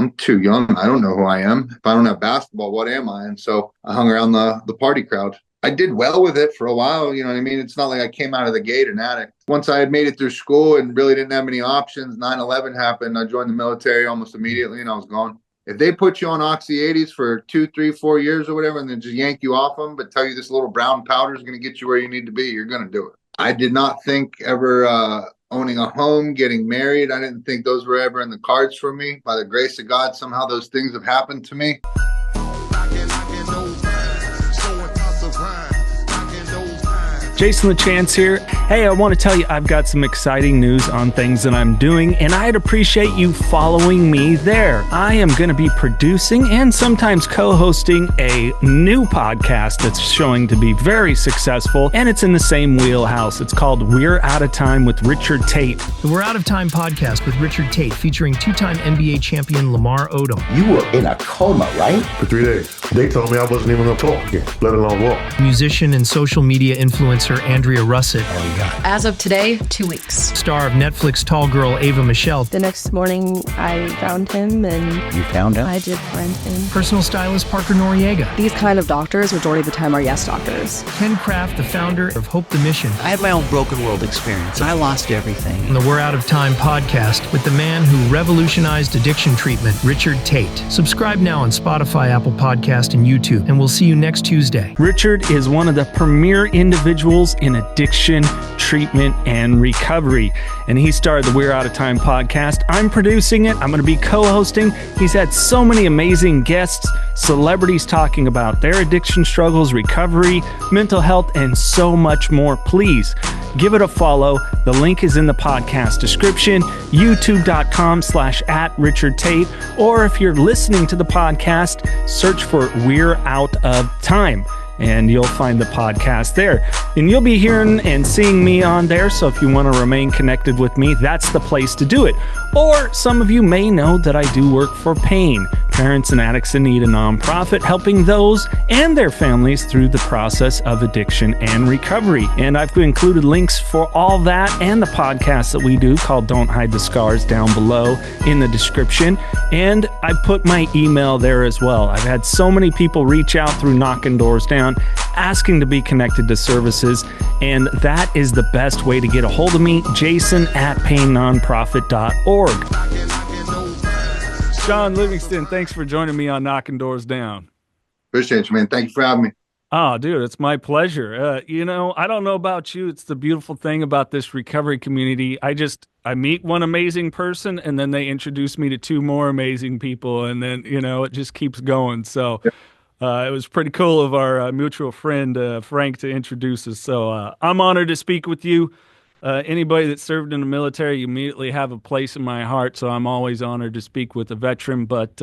I'm too young. I don't know who I am. If I don't have basketball, what am I? And so I hung around the party crowd. I did well with it for a while. You know what I mean? It's not like I came out of the gate an addict. Once I had made it through school and really didn't have any options, 9/11 happened. I joined the military almost immediately and I was gone. If they put you on Oxy 80s for 2, 3, 4 years or whatever, and then just yank you off them, but tell you this little brown powder is going to get you where you need to be, you're going to do it. I did not think ever owning a home, getting married. I didn't think those were ever in the cards for me. By the grace of God, somehow those things have happened to me. Jason the Chance here. Hey, I want to tell you I've got some exciting news on things that I'm doing, and I'd appreciate you following me there. I am going to be producing and sometimes co-hosting a new podcast that's showing to be very successful, and it's in the same wheelhouse. It's called We're Out of Time with Richard Taite. The We're Out of Time podcast with Richard Taite, featuring two-time NBA champion Lamar Odom. You were in a coma, right? For 3 days. They told me I wasn't even going to talk again, let alone walk. Musician and social media influencer Andrea Russett. Oh, yeah. As of today, 2 weeks. Star of Netflix Tall Girl Ava Michelle. The next morning, I found him and... You found him? I did find him. Personal stylist Parker Noriega. These kind of doctors, majority of the time, are yes doctors. Ken Kraft, the founder of Hope the Mission. I had my own broken world experience. I lost everything. And the We're Out of Time podcast with the man who revolutionized addiction treatment, Richard Taite. Subscribe now on Spotify, Apple Podcast, and YouTube, and we'll see you next Tuesday. Richard is one of the premier individuals in addiction, treatment, and recovery. And he started the We're Out of Time podcast. I'm producing it. I'm going to be co-hosting. He's had so many amazing guests, celebrities talking about their addiction struggles, recovery, mental health, and so much more. Please give it a follow. The link is in the podcast description, youtube.com/@RichardTaite. Or if you're listening to the podcast, search for We're Out of Time, and you'll find the podcast there. And you'll be hearing and seeing me on there, so if you want to remain connected with me, that's the place to do it. Or some of you may know that I do work for PAIN, Parents and Addicts in Need, a nonprofit helping those and their families through the process of addiction and recovery. And I've included links for all that and the podcast that we do called Don't Hide the Scars down below in the description. And I put my email there as well. I've had so many people reach out through KnockinDoorzDown asking to be connected to services, and that is the best way to get a hold of me, jason@painnonprofit.org. Shawn Livingston, thanks for joining me on Knocking Doors Down. Appreciate you, man. Thank you for having me. Oh, dude, it's my pleasure. I don't know about you. It's the beautiful thing about this recovery community. I meet one amazing person, and then they introduce me to 2 more amazing people, and then, it just keeps going. So it was pretty cool of our mutual friend, Frank, to introduce us. So I'm honored to speak with you. Anybody that served in the military, you immediately have a place in my heart, so I'm always honored to speak with a veteran. But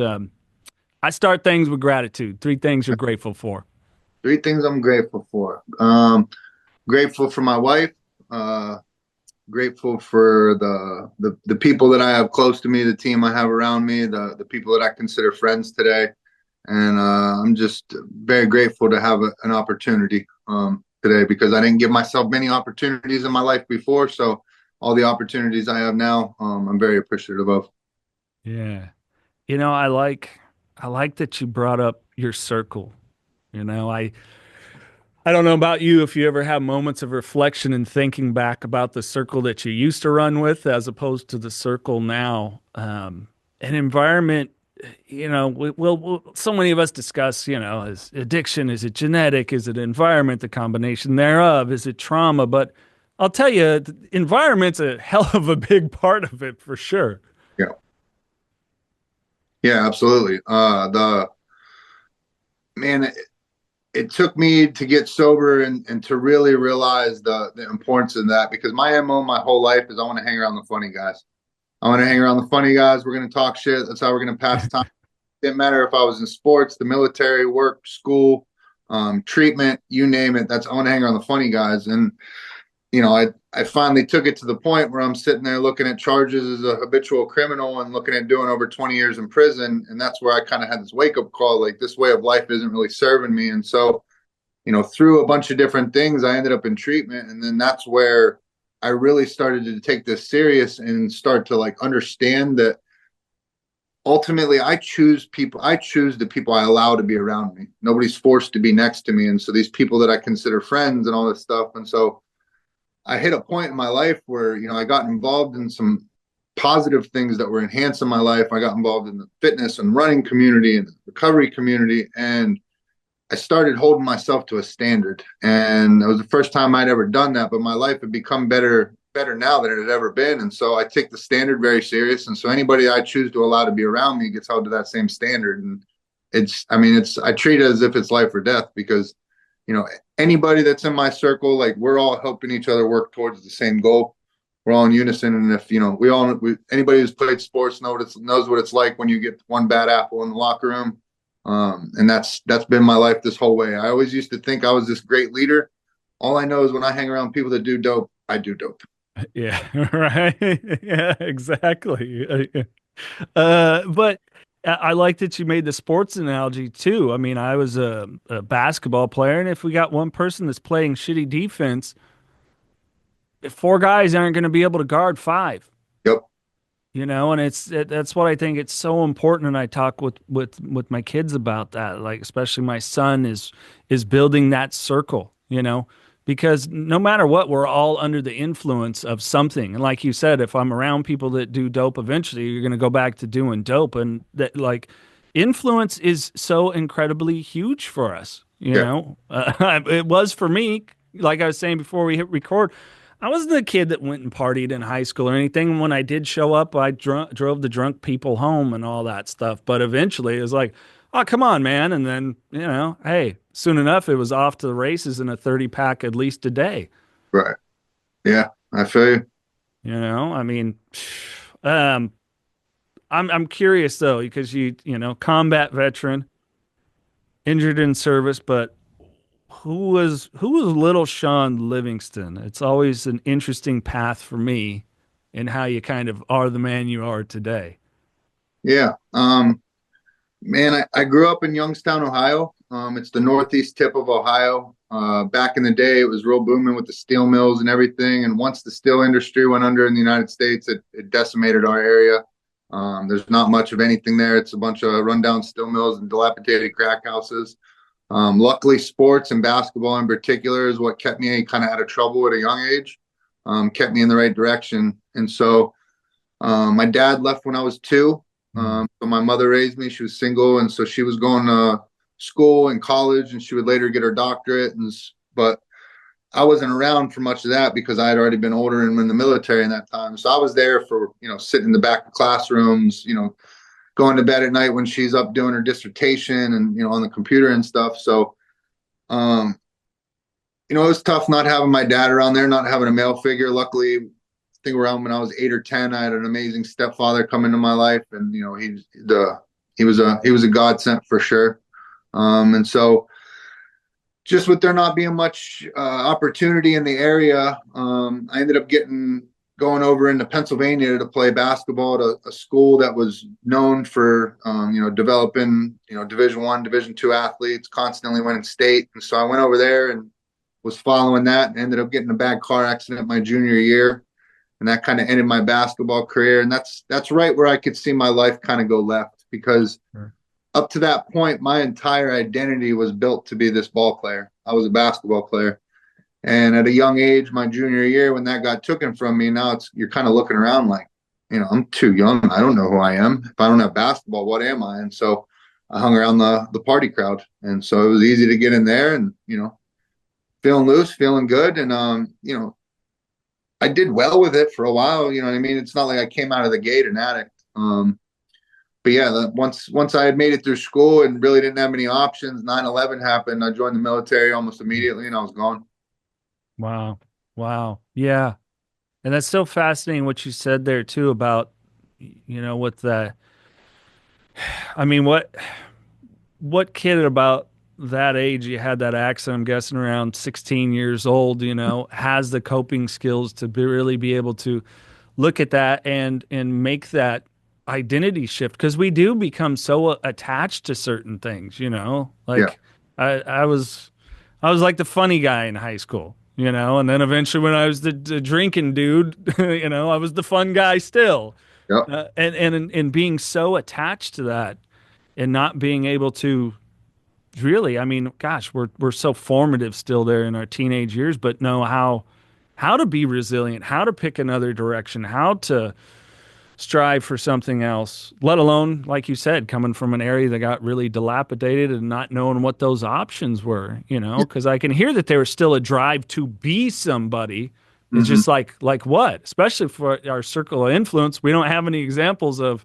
I start things with gratitude. 3 things you're grateful for. 3 things I'm grateful for. Grateful for my wife. Grateful for the people that I have close to me, the team I have around me, the people that I consider friends today. And I'm just very grateful to have an opportunity today, because I didn't give myself many opportunities in my life before. So all the opportunities I have now, I'm very appreciative of. Yeah. I like that you brought up your circle. I don't know about you, if you ever have moments of reflection and thinking back about the circle that you used to run with as opposed to the circle now. An environment, so many of us discuss, is addiction, is it genetic, is it environment, the combination thereof, is it trauma? But I'll tell you, the environment's a hell of a big part of it for sure. Yeah, absolutely. It took me to get sober and to really realize the importance of that, because my MO my whole life is I want to hang around the funny guys. I want to hang around the funny guys. We're going to talk shit. That's how we're going to pass time. Didn't matter if I was in sports, the military, work, school, treatment, you name it. I want to hang around the funny guys. And, I finally took it to the point where I'm sitting there looking at charges as a habitual criminal and looking at doing over 20 years in prison. And that's where I kind of had this wake up call, like this way of life isn't really serving me. And so, through a bunch of different things, I ended up in treatment. And then that's where I really started to take this serious and start to understand that ultimately I choose people. I choose the people I allow to be around me. Nobody's forced to be next to me. And so these people that I consider friends and all this stuff. And so I hit a point in my life where, I got involved in some positive things that were enhancing my life. I got involved in the fitness and running community and the recovery community. And I started holding myself to a standard. And it was the first time I'd ever done that, but my life had become better now than it had ever been. And so I take the standard very serious. And so anybody I choose to allow to be around me gets held to that same standard. And I treat it as if it's life or death, because, anybody that's in my circle, like, we're all helping each other work towards the same goal. We're all in unison. And if, anybody who's played sports knows what it's like when you get one bad apple in the locker room. And that's been my life this whole way. I always used to think I was this great leader. All I know is when I hang around people that do dope, I do dope. Yeah, right. Yeah, exactly. But I like that you made the sports analogy too. I mean, I was a basketball player, and if we got one person that's playing shitty defense, four guys aren't going to be able to guard five. Yep. And that's what I think it's so important. And I talk with my kids about that, like, especially my son is building that circle, because no matter what, we're all under the influence of something. And like you said, if I'm around people that do dope, eventually you're going to go back to doing dope. And that, like, influence is so incredibly huge for us, it was for me. Like I was saying before we hit record, I wasn't the kid that went and partied in high school or anything. When I did show up, I drove the drunk people home and all that stuff. But eventually it was like, oh, come on, man. And then, hey, soon enough, it was off to the races in a 30-pack at least a day. Right. Yeah, I feel you. I mean, I'm curious, though, because combat veteran, injured in service, but who was little Shawn Livingston? It's always an interesting path for me in how you kind of are the man you are today. Yeah. Man, I grew up in Youngstown, Ohio. It's the northeast tip of Ohio. Back in the day, it was real booming with the steel mills and everything. And once the steel industry went under in the United States, it decimated our area. There's not much of anything there. It's a bunch of rundown steel mills and dilapidated crack houses. Luckily, sports and basketball in particular is what kept me kind of out of trouble at a young age, kept me in the right direction. And so my dad left when I was 2. So my mother raised me. She was single, and so she was going to school and college, and she would later get her doctorate. But I wasn't around for much of that because I had already been older and in the military in that time. So I was there for, sitting in the back of classrooms, going to bed at night when she's up doing her dissertation and, on the computer and stuff. So, it was tough not having my dad around there, not having a male figure. Luckily, I think around when I was 8 or 10, I had an amazing stepfather come into my life, and he was a godsend for sure. And so, just with there not being much opportunity in the area, I ended up going over into Pennsylvania to play basketball at a school that was known for developing Division I, Division II athletes, constantly winning state. And so I went over there and was following that, and ended up getting a bad car accident my junior year. And that kind of ended my basketball career. And that's right where I could see my life kind of go left, because up to that point, my entire identity was built to be this ball player. I was a basketball player. And at a young age, my junior year, when that got taken from me, now you're kind of looking around like, I'm too young. I don't know who I am. If I don't have basketball, what am I? And so I hung around the party crowd. And so it was easy to get in there and, feeling loose, feeling good. And, I did well with it for a while. You know what I mean? It's not like I came out of the gate an addict. But yeah, once I had made it through school and really didn't have any options, 9/11 happened. I joined the military almost immediately, and I was gone. Wow. Yeah. And that's so fascinating what you said there too about, with the, I mean, what kid about that age, you had that accident, I'm guessing around 16 years old, has the coping skills to really be able to look at that and make that identity shift, because we do become so attached to certain things, like I was like the funny guy in high school, and then eventually when I was the drinking dude, I was the fun guy still, Yep. And being so attached to that and not being able to really, I mean, gosh, we're so formative still there in our teenage years, but know how to be resilient, how to pick another direction, how to strive for something else, let alone, like you said, coming from an area that got really dilapidated and not knowing what those options were, because I can hear that there was still a drive to be somebody. It's just like what, especially for our circle of influence, we don't have any examples of,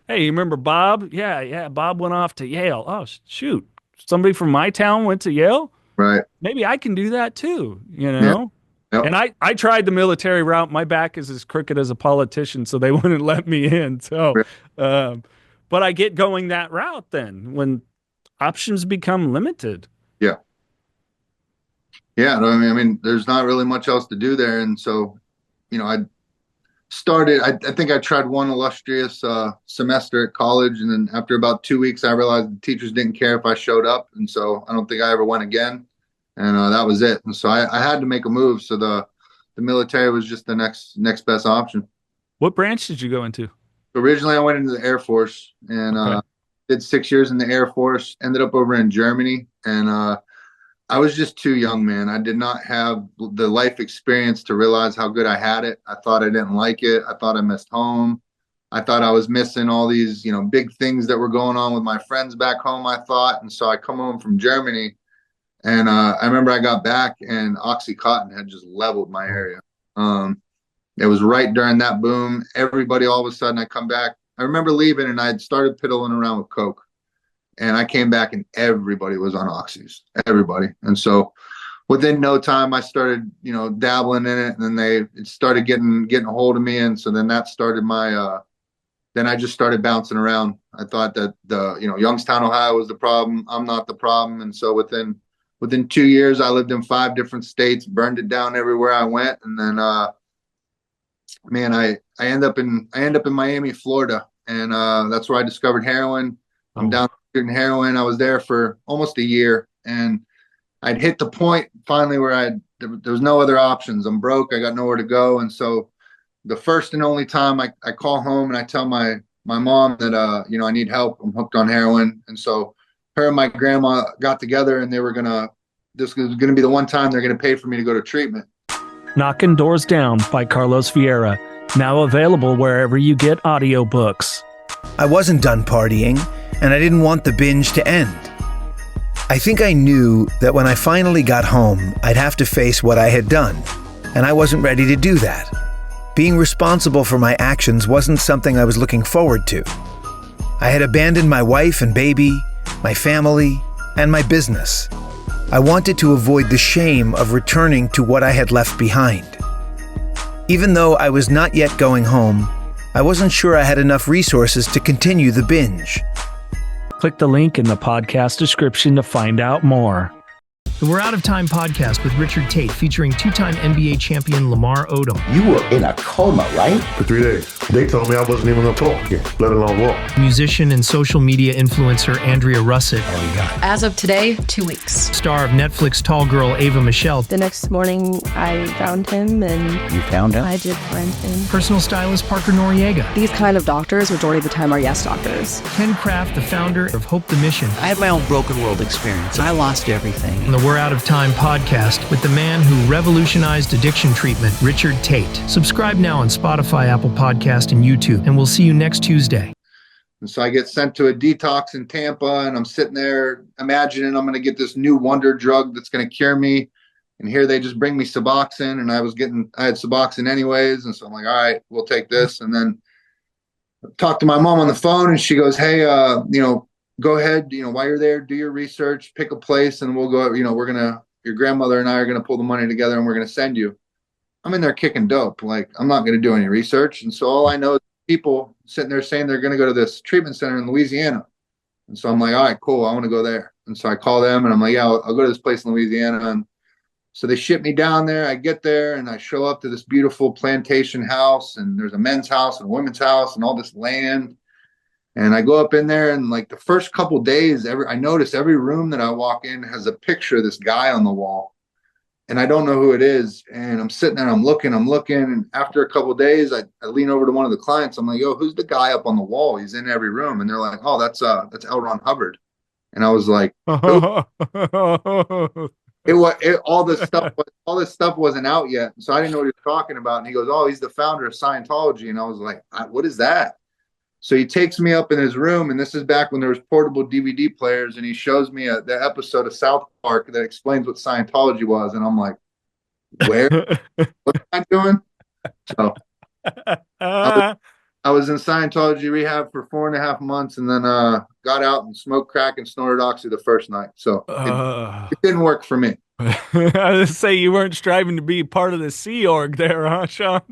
hey, you remember Bob? Yeah, Bob went off to Yale. Oh, shoot. Somebody from my town went to Yale. Right. Maybe I can do that too, Yeah. Yep. And I tried the military route. My back is as crooked as a politician, so they wouldn't let me in. So, but I get going that route then when options become limited. Yeah. Yeah. I mean, there's not really much else to do there. And so, I think I tried one illustrious semester at college. And then after about 2 weeks, I realized the teachers didn't care if I showed up. And so I don't think I ever went again. And that was it. And so I had to make a move. So the military was just the next best option. What branch did you go into? Originally, I went into the Air Force and did 6 years in the Air Force, ended up over in Germany. And I was just too young, man. I did not have the life experience to realize how good I had it. I thought I didn't like it. I thought I missed home. I thought I was missing all these, big things that were going on with my friends back home, I thought. And so I come home from Germany. And I remember I got back and Oxycontin had just leveled my area. It was right during that boom. Everybody, all of a sudden, I come back. I remember leaving and I had started piddling around with Coke. And I came back and everybody was on Oxys, everybody. And so within no time, I started, dabbling in it. And then it started getting a hold of me. And so then that started then I just started bouncing around. I thought that Youngstown, Ohio was the problem. I'm not the problem. And so within 2 years, I lived in 5 different states, burned it down everywhere I went. And then, I end up in Miami, Florida. And that's where I discovered heroin. I'm down shooting heroin. I was there for almost a year. And I'd hit the point finally where there was no other options. I'm broke. I got nowhere to go. And so the first and only time I call home and I tell my mom that, I need help. I'm hooked on heroin. And so her and my grandma got together and this was going to be the one time they're going to pay for me to go to treatment. Knocking Doors Down by Carlos Vieira. Now available wherever you get audiobooks. I wasn't done partying, and I didn't want the binge to end. I think I knew that when I finally got home, I'd have to face what I had done, and I wasn't ready to do that. Being responsible for my actions wasn't something I was looking forward to. I had abandoned my wife and baby, my family, and my business. I wanted to avoid the shame of returning to what I had left behind. Even though I was not yet going home, I wasn't sure I had enough resources to continue the binge. Click the link in the podcast description to find out more. The We're Out of Time podcast with Richard Taite, featuring two-time NBA champion Lamar Odom. You were in a coma, right? For 3 days. They told me I wasn't even going to talk again, let alone walk. Musician and social media influencer Andrea Russett. As of today, 2 weeks. Star of Netflix Tall Girl Ava Michelle. The next morning, I found him and You found him? I did find him. Personal stylist Parker Noriega. These kind of doctors, majority of the time, are yes doctors. Ken Kraft, the founder of Hope the Mission. I had my own broken world experience. I lost everything. And the We're Out of Time podcast with the man who revolutionized addiction treatment, Richard Taite. Subscribe now on Spotify, Apple Podcast, and YouTube, and we'll see you next Tuesday. And so I get sent to a detox in Tampa, and I'm sitting there imagining I'm going to get this new wonder drug that's going to cure me. And here they just bring me Suboxone, and I had Suboxone anyways. And so I'm like, all right, we'll take this. And then I talk to my mom on the phone, and she goes, hey, go ahead, while you're there, do your research, pick a place, and we'll go, your grandmother and I are going to pull the money together and we're going to send you. I'm in there kicking dope. Like, I'm not going to do any research. And so all I know is people sitting there saying they're going to go to this treatment center in Louisiana. And so I'm like, all right, cool. I want to go there. And so I call them and I'm like, yeah, I'll go to this place in Louisiana. And so they ship me down there. I get there and I show up to this beautiful plantation house, and there's a men's house and a women's house and all this land. And I go up in there, and like the first couple days, I notice every room that I walk in has a picture of this guy on the wall. and I don't know who it is. And I'm sitting there, I'm looking. And after a couple of days, I lean over to one of the clients. I'm like, yo, who's the guy up on the wall? He's in every room. And they're like, oh, that's L. Ron Hubbard. And I was like, who? All this stuff wasn't out yet. So I didn't know what he was talking about. And he goes, oh, he's the founder of Scientology. And I was like, what is that? So he takes me up in his room, and this is back when there was portable DVD players, and he shows me the episode of South Park that explains what Scientology was. And I'm like, where? What am I doing? So I was in Scientology rehab for 4.5 months, and then got out and smoked crack and snorted oxy the first night. So it didn't work for me. I was say you weren't striving to be part of the Sea Org there, huh, Shawn?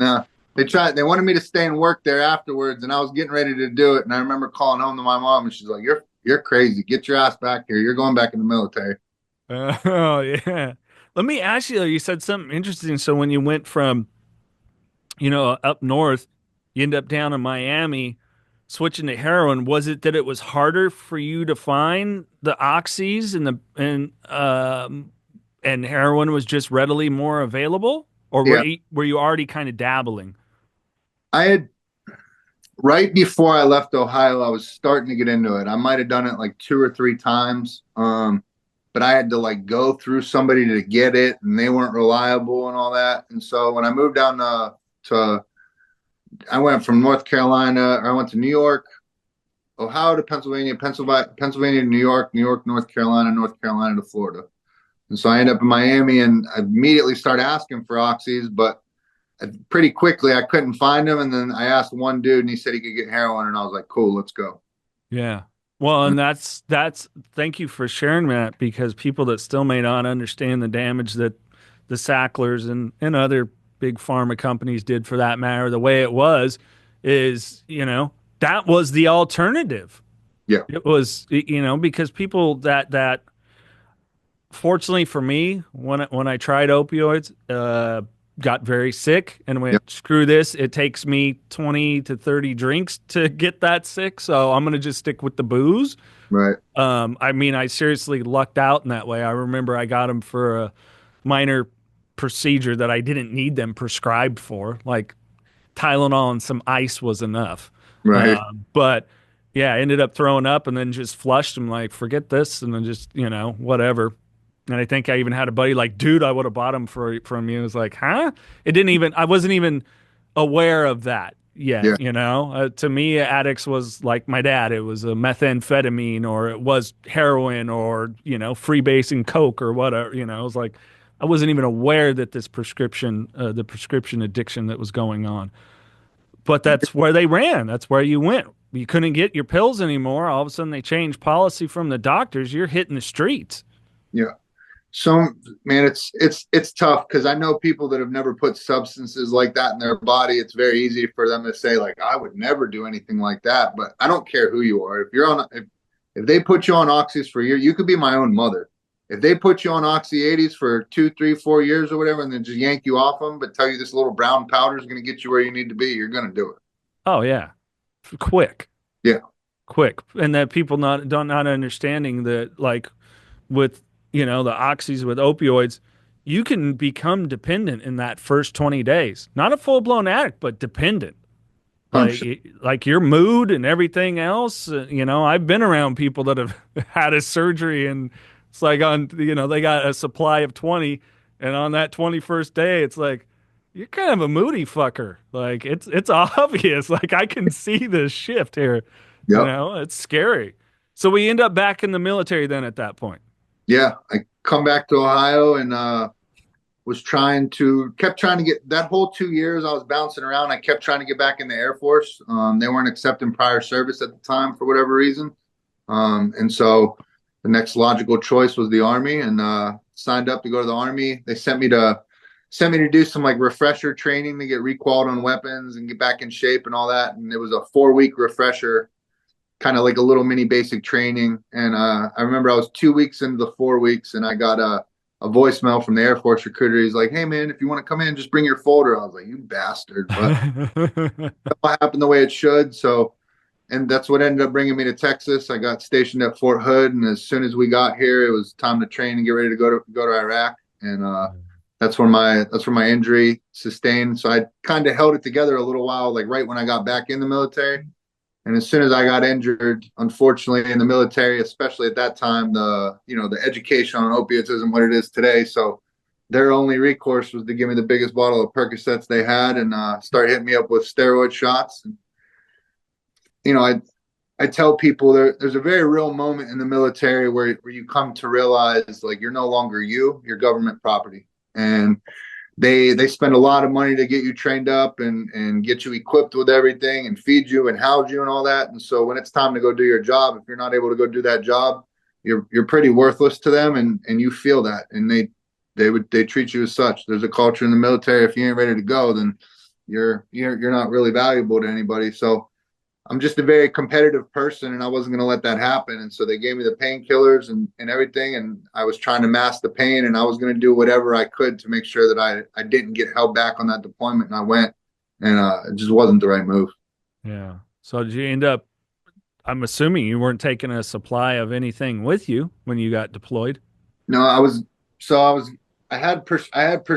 Nah. They wanted me to stay and work there afterwards, and I was getting ready to do it. And I remember calling home to my mom, and she's like, you're crazy. Get your ass back here. You're going back in the military. Oh, yeah. Let me ask you, you said something interesting. So when you went from, up north, you end up down in Miami, switching to heroin. Was it that it was harder for you to find the oxys and heroin was just readily more available? Or were you already kind of dabbling? Right before I left Ohio, I was starting to get into it. I might have done it like 2 or 3 times. But I had to like go through somebody to get it, and they weren't reliable and all that. And so when I moved down I went from North Carolina, or I went to New York, Ohio to Pennsylvania to New York, North Carolina to Florida. And so I ended up in Miami, and I immediately started asking for oxys, but pretty quickly I couldn't find them. And then I asked one dude, and he said he could get heroin, and I was like, cool, let's go. Yeah. Well, and that's thank you for sharing that, because people that still may not understand the damage that the Sacklers and other big pharma companies did, for that matter, the way it was is, that was the alternative. Yeah. It was, because people that fortunately for me, when I tried opioids, got very sick and went, screw this. It takes me 20 to 30 drinks to get that sick. So I'm going to just stick with the booze. Right. I seriously lucked out in that way. I remember I got them for a minor procedure that I didn't need them prescribed for, like Tylenol and some ice was enough. Right. But yeah, I ended up throwing up and then just flushed them, like, forget this. And then just, whatever. And I think I even had a buddy like, dude, I would have bought them from you. It was like, huh? I wasn't even aware of that yet, to me, addicts was like my dad. It was a methamphetamine, or it was heroin, or, freebasing coke or whatever, it was like, I wasn't even aware that the prescription addiction that was going on. But that's where they ran. That's where you went. You couldn't get your pills anymore. All of a sudden they changed policy from the doctors. You're hitting the streets. Yeah. So, man, it's tough, because I know people that have never put substances like that in their body. It's very easy for them to say, like, I would never do anything like that. But I don't care who you are. If they put you on oxys for a year, you could be my own mother. If they put you on oxy 80s for 2, 3, 4 years or whatever, and then just yank you off them, but tell you this little brown powder is going to get you where you need to be, you're going to do it. Oh yeah, quick. Yeah, quick. And that people not understanding that, like, with the oxys with opioids, you can become dependent in that first 20 days. Not a full-blown addict, but dependent. Like your mood and everything else. I've been around people that have had a surgery, and it's like they got a supply of 20, and on that 21st day, it's like, you're kind of a moody fucker. Like, it's obvious. Like, I can see this shift here. Yep. It's scary. So we end up back in the military then at that point. Yeah, I come back to Ohio, and kept trying to get that whole 2 years I was bouncing around. I kept trying to get back in the Air Force. They weren't accepting prior service at the time for whatever reason. And so the next logical choice was the Army, and signed up to go to the Army. They sent me to do some like refresher training to get requalled on weapons and get back in shape and all that. And it was a 4-week refresher, kind of like a little mini basic training. And I remember I was 2 weeks into the 4 weeks, and I got a voicemail from the Air Force recruiter. He's like, hey man, if you want to come in, just bring your folder. I was like, you bastard. But that happened the way it should. So, and that's what ended up bringing me to Texas. I got stationed at Fort Hood, and as soon as we got here, it was time to train and get ready to go to Iraq. and that's where my injury sustained. So I kind of held it together a little while, like right when I got back in the military. And as soon as I got injured, unfortunately, in the military, especially at that time, the education on opiates isn't what it is today. So their only recourse was to give me the biggest bottle of Percocets they had and start hitting me up with steroid shots. And, I tell people there's a very real moment in the military where you come to realize like you're no longer you're government property. And they spend a lot of money to get you trained up and get you equipped with everything and feed you and house you and all that. And so when it's time to go do your job, if you're not able to go do that job, you're pretty worthless to them, and you feel that, and they treat you as such. There's a culture in the military. If you ain't ready to go, then you're not really valuable to anybody. So I'm just a very competitive person, and I wasn't going to let that happen. And so they gave me the painkillers and everything, and I was trying to mask the pain, and I was going to do whatever I could to make sure that I didn't get held back on that deployment. And I went, and it just wasn't the right move. Yeah. So did you end up, I'm assuming you weren't taking a supply of anything with you when you got deployed? No, I had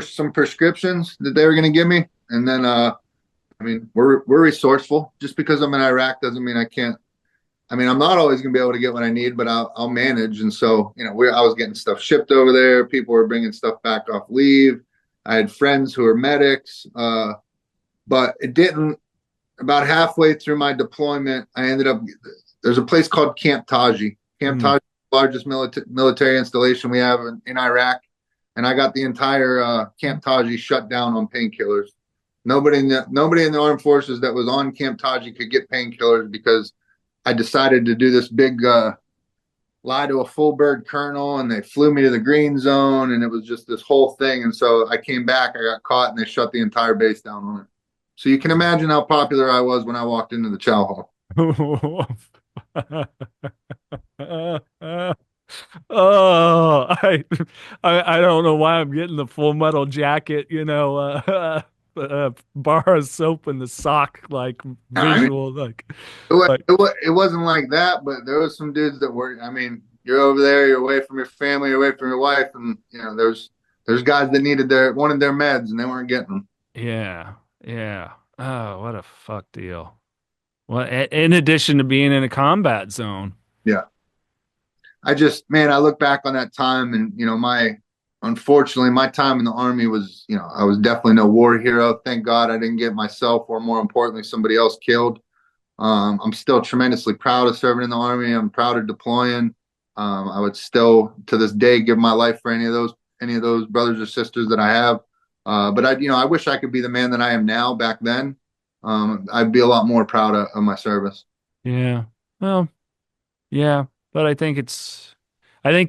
some prescriptions that they were going to give me. And then, we're resourceful. Just because I'm in Iraq doesn't mean I can't. I'm not always going to be able to get what I need, but I'll manage. And so, I was getting stuff shipped over there. People were bringing stuff back off leave. I had friends who were medics. But it didn't, about halfway through my deployment, I ended up, there's a place called Camp Taji. Camp Taji, the largest military installation we have in Iraq. And I got the entire Camp Taji shut down on painkillers. Nobody in the armed forces that was on Camp Taji could get painkillers because I decided to do this big lie to a full bird colonel, and they flew me to the green zone, and it was just this whole thing. And so I came back, I got caught, and they shut the entire base down on it. So you can imagine how popular I was when I walked into the chow hall. Oh, I don't know why I'm getting the Full Metal Jacket, bar of soap in the sock, like visual, It wasn't like that, but there was some dudes that were. You're over there, you're away from your family, you're away from your wife, and there's guys that wanted their meds and they weren't getting them. Yeah. Oh, what a fuck deal. Well, in addition to being in a combat zone. Yeah. I look back on that time, and unfortunately, my time in the Army was, I was definitely no war hero. Thank God I didn't get myself, or more importantly, somebody else killed. I'm still tremendously proud of serving in the Army. I'm proud of deploying. I would still, to this day, give my life for any of those brothers or sisters that I have. But I wish I could be the man that I am now. Back then, I'd be a lot more proud of my service. Yeah. Well, yeah, but I think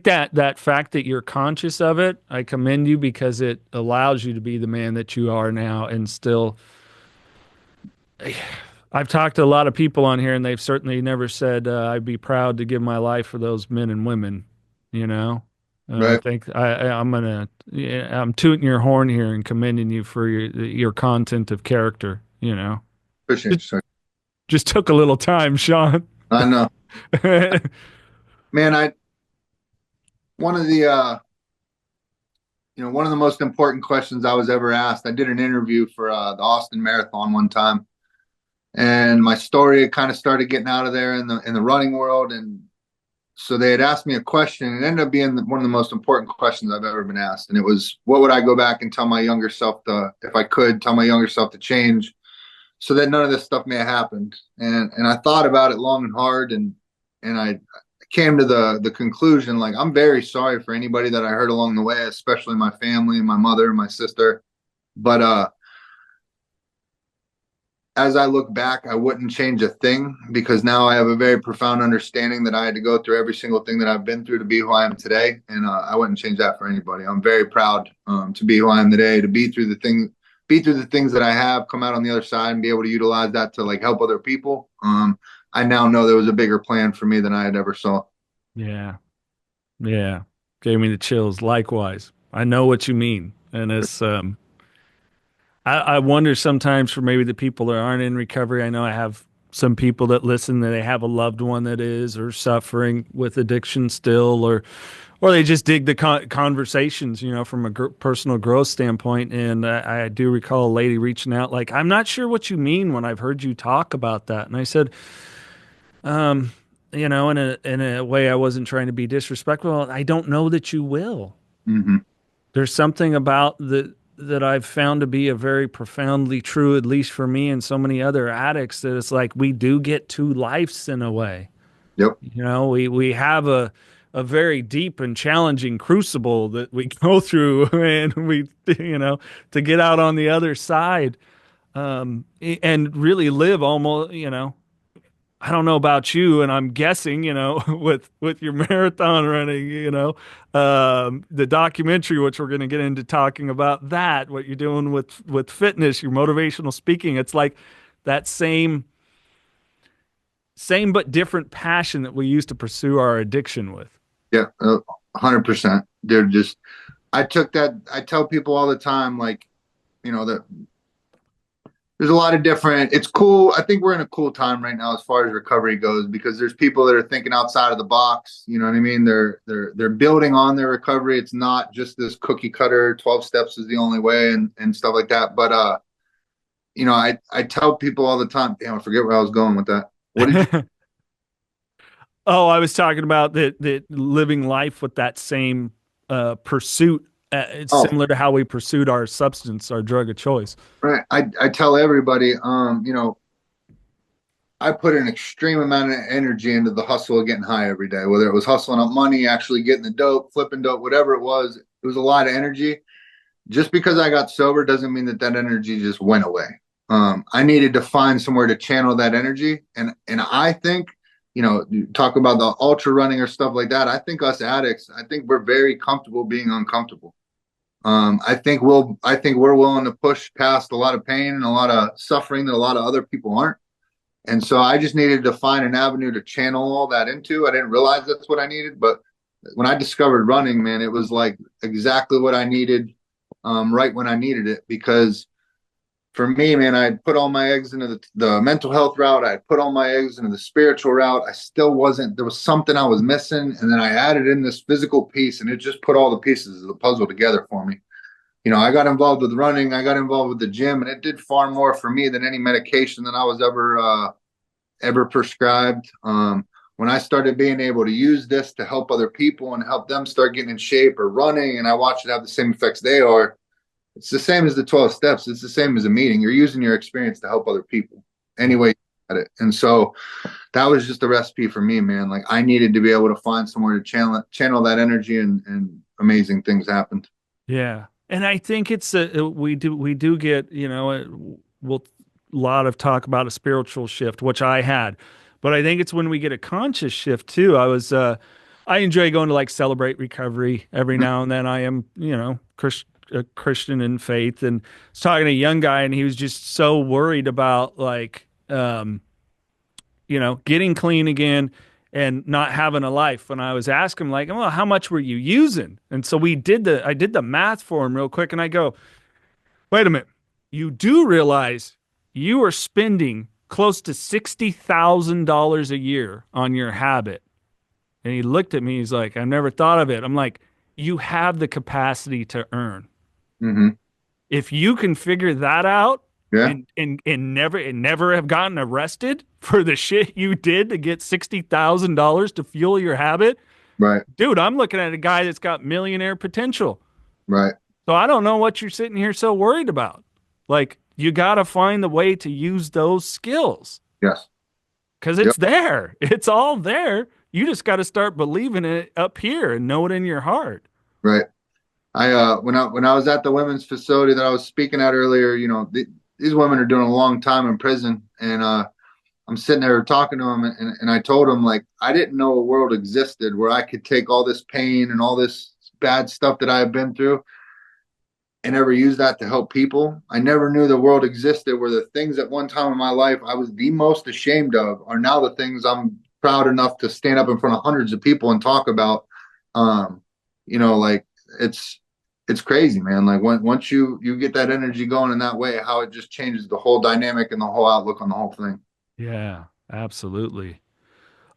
that fact that you're conscious of it, I commend you, because it allows you to be the man that you are now. And still, I've talked to a lot of people on here, and they've certainly never said I'd be proud to give my life for those men and women. Right. I think I'm tooting your horn here and commending you for your content of character. Appreciate it. Just took a little time, Shawn. I know. Man, one of the most important questions I was ever asked. I did an interview for the Austin Marathon one time, and my story kind of started getting out of there in the running world, and so they had asked me a question, and it ended up being one of the most important questions I've ever been asked, and it was, what would I go back and tell my younger self if I could tell my younger self to change, so that none of this stuff may have happened. And I thought about it long and hard, and I came to the conclusion, like, I'm very sorry for anybody that I hurt along the way, especially my family, my mother, my sister. But as I look back, I wouldn't change a thing, because now I have a very profound understanding that I had to go through every single thing that I've been through to be who I am today. And I wouldn't change that for anybody. I'm very proud to be who I am today, to be through the things that I have, come out on the other side and be able to utilize that to help other people. I now know there was a bigger plan for me than I had ever saw. Yeah. Gave me the chills. Likewise. I know what you mean. And it's, I wonder sometimes for maybe the people that aren't in recovery. I know I have some people that listen that they have a loved one that is or suffering with addiction still, or they just dig the conversations, from a personal growth standpoint. And I do recall a lady reaching out like, I'm not sure what you mean when I've heard you talk about that. And I said, in a way I wasn't trying to be disrespectful. I don't know that you will. Mm-hmm. There's something about that I've found to be a very profoundly true, at least for me and so many other addicts, that it's like we do get two lives in a way. Yep. We have a very deep and challenging crucible that we go through, and we, to get out on the other side, and really live almost, I don't know about you, and I'm guessing, with your marathon running, the documentary, which we're going to get into talking about that, what you're doing with fitness, your motivational speaking, it's like that same but different passion that we used to pursue our addiction with. Yeah, 100%. They're just, I tell people all the time, like, that there's a lot of different, it's cool. I think we're in a cool time right now as far as recovery goes, because there's people that are thinking outside of the box. You know what I mean? They're building on their recovery. It's not just this cookie cutter, 12 steps is the only way and stuff like that. But, I tell people all the time, damn, I forget where I was going with that. What did you? Oh, I was talking about the living life with that same pursuit. It's similar to how we pursued our substance, our drug of choice. Right. I tell everybody, I put an extreme amount of energy into the hustle of getting high every day, whether it was hustling up money, actually getting the dope, flipping dope, whatever it was a lot of energy. Just because I got sober doesn't mean that energy just went away. I needed to find somewhere to channel that energy. And I think, you talk about the ultra running or stuff like that. I think us addicts, we're very comfortable being uncomfortable. I think we're willing to push past a lot of pain and a lot of suffering that a lot of other people aren't. And so I just needed to find an avenue to channel all that into. I didn't realize that's what I needed, but when I discovered running, man, it was like exactly what I needed, right when I needed it. Because for me, man, I put all my eggs into the mental health route. I put all my eggs into the spiritual route. There was something I was missing. And then I added in this physical piece, and it just put all the pieces of the puzzle together for me. I got involved with running. I got involved with the gym, and it did far more for me than any medication that I was ever prescribed. When I started being able to use this to help other people and help them start getting in shape or running, and I watched it have the same effects they are, it's the same as the 12 steps. It's the same as a meeting. You're using your experience to help other people anyway you got it. And so that was just the recipe for me, man. Like, I needed to be able to find somewhere to channel that energy, and amazing things happened. Yeah. And I think it's we do get, we'll a lot of talk about a spiritual shift, which I had, but I think it's when we get a conscious shift too. I enjoy going to like Celebrate Recovery every now and then. I am, a Christian in faith, and I was talking to a young guy, and he was just so worried about like, getting clean again and not having a life. And I was asking him like, well, how much were you using? And so I did the math for him real quick. And I go, wait a minute, you do realize you are spending close to $60,000 a year on your habit. And he looked at me, he's like, I never thought of it. I'm like, you have the capacity to earn. Mm-hmm. If you can figure that out, yeah, and never have gotten arrested for the shit you did to get $60,000 to fuel your habit, right, dude, I'm looking at a guy that's got millionaire potential. Right. So I don't know what you're sitting here so worried about. Like, you got to find the way to use those skills. Yes. Because it's there. It's all there. You just got to start believing it up here and know it in your heart. Right. When I was at the women's facility that I was speaking at earlier, these women are doing a long time in prison, and I'm sitting there talking to them, and I told them, like, I didn't know a world existed where I could take all this pain and all this bad stuff that I have been through and ever use that to help people. I never knew the world existed where the things at one time in my life I was the most ashamed of are now the things I'm proud enough to stand up in front of hundreds of people and talk about. Like, it's crazy, man. Like, once you get that energy going in that way, how it just changes the whole dynamic and the whole outlook on the whole thing. Yeah, absolutely.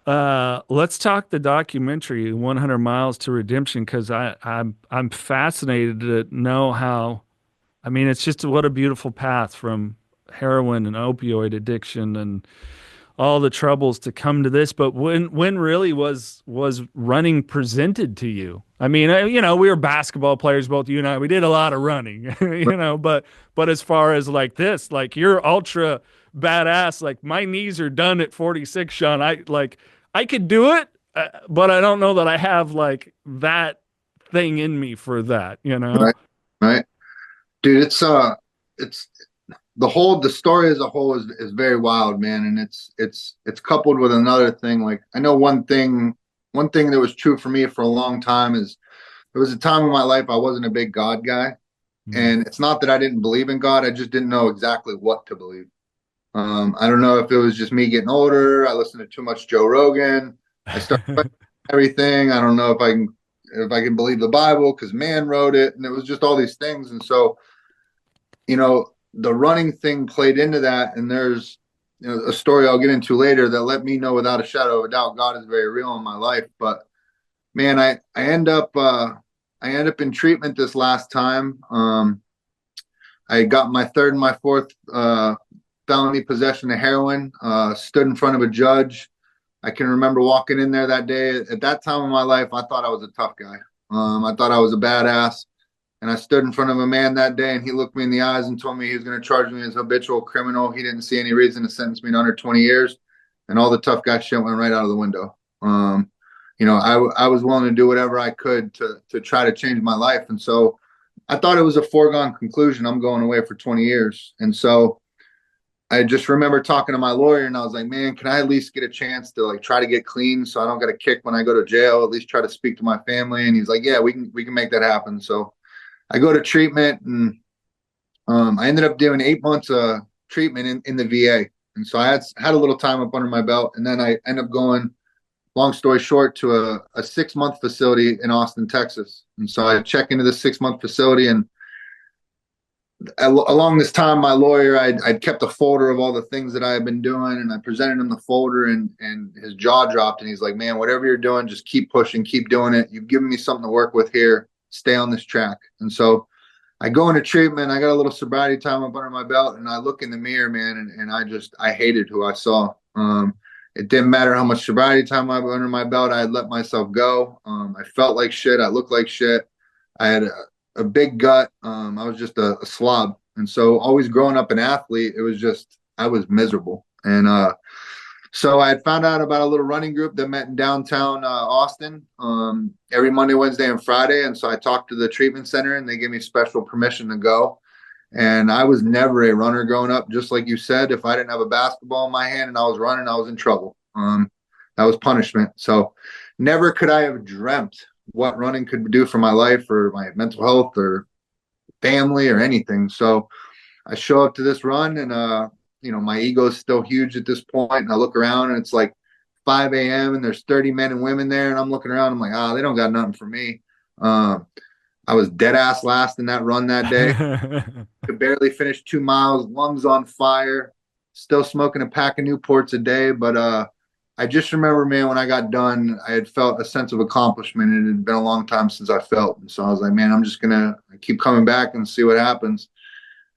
Let's talk the documentary 100 Miles to Redemption because I'm fascinated to know how. I mean, it's just what a beautiful path from heroin and opioid addiction and all the troubles to come to this. But when really was running presented to you? I mean, we were basketball players, both you and I. We did a lot of running, but as far as like this, like you're ultra badass. Like my knees are done at 46, Shawn. I could do it, but I don't know that I have like that thing in me for that. Right. Right. Dude, it's the story as a whole is very wild, man. And it's coupled with another thing. Like I know one thing that was true for me for a long time is there was a time in my life I wasn't a big God guy. And it's not that I didn't believe in God. I just didn't know exactly what to believe. I don't know if it was just me getting older. I listened to too much Joe Rogan. I started questioning everything. I don't know if I can believe the Bible because man wrote it, and it was just all these things. And so, the running thing played into that. And there's a story I'll get into later that let me know without a shadow of a doubt God is very real in my life. But man, I end up in treatment this last time. I got my third and my fourth felony possession of heroin, stood in front of a judge. I can remember walking in there that day. At that time of my life, I thought I was a tough guy. I thought I was a badass. And I stood in front of a man that day, and he looked me in the eyes and told me he was going to charge me as a habitual criminal. He didn't see any reason to sentence me to under 20 years. And all the tough guy shit went right out of the window. I was willing to do whatever I could to try to change my life. And so I thought it was a foregone conclusion. I'm going away for 20 years. And so I just remember talking to my lawyer, and I was like, man, can I at least get a chance to like try to get clean so I don't get a kick when I go to jail, at least try to speak to my family. And he's like, yeah, we can make that happen. So I go to treatment, and I ended up doing 8 months of treatment in the VA. And so I had a little time up under my belt, and then I ended up going, long story short, to a 6-month facility in Austin, Texas. And so I check into the 6-month facility, and along this time, my lawyer, I'd kept a folder of all the things that I had been doing, and I presented him the folder, and his jaw dropped, and he's like, man, whatever you're doing, just keep pushing, keep doing it. You've given me something to work with here. Stay on this track. And so I go into treatment. I got a little sobriety time up under my belt, and I look in the mirror, man, and I hated who I saw. It didn't matter how much sobriety time I had under my belt. I had let myself go. I felt like shit. I looked like shit. I had a big gut. I was just a slob. And so always growing up an athlete, it was just, I was miserable. And so I had found out about a little running group that met in downtown Austin every Monday, Wednesday, and Friday. And so I talked to the treatment center, and they gave me special permission to go. And I was never a runner growing up. Just like you said, if I didn't have a basketball in my hand and I was running, I was in trouble. That was punishment. So never could I have dreamt what running could do for my life or my mental health or family or anything. So I show up to this run, and my ego is still huge at this point. And I look around, and it's like 5 a.m. and there's 30 men and women there. And I'm looking around. I'm like, they don't got nothing for me. I was dead ass last in that run that day. Could barely finish 2 miles, lungs on fire, still smoking a pack of Newports a day. But I just remember, man, when I got done, I had felt a sense of accomplishment. It had been a long time since I felt. And so I was like, man, I'm just going to keep coming back and see what happens.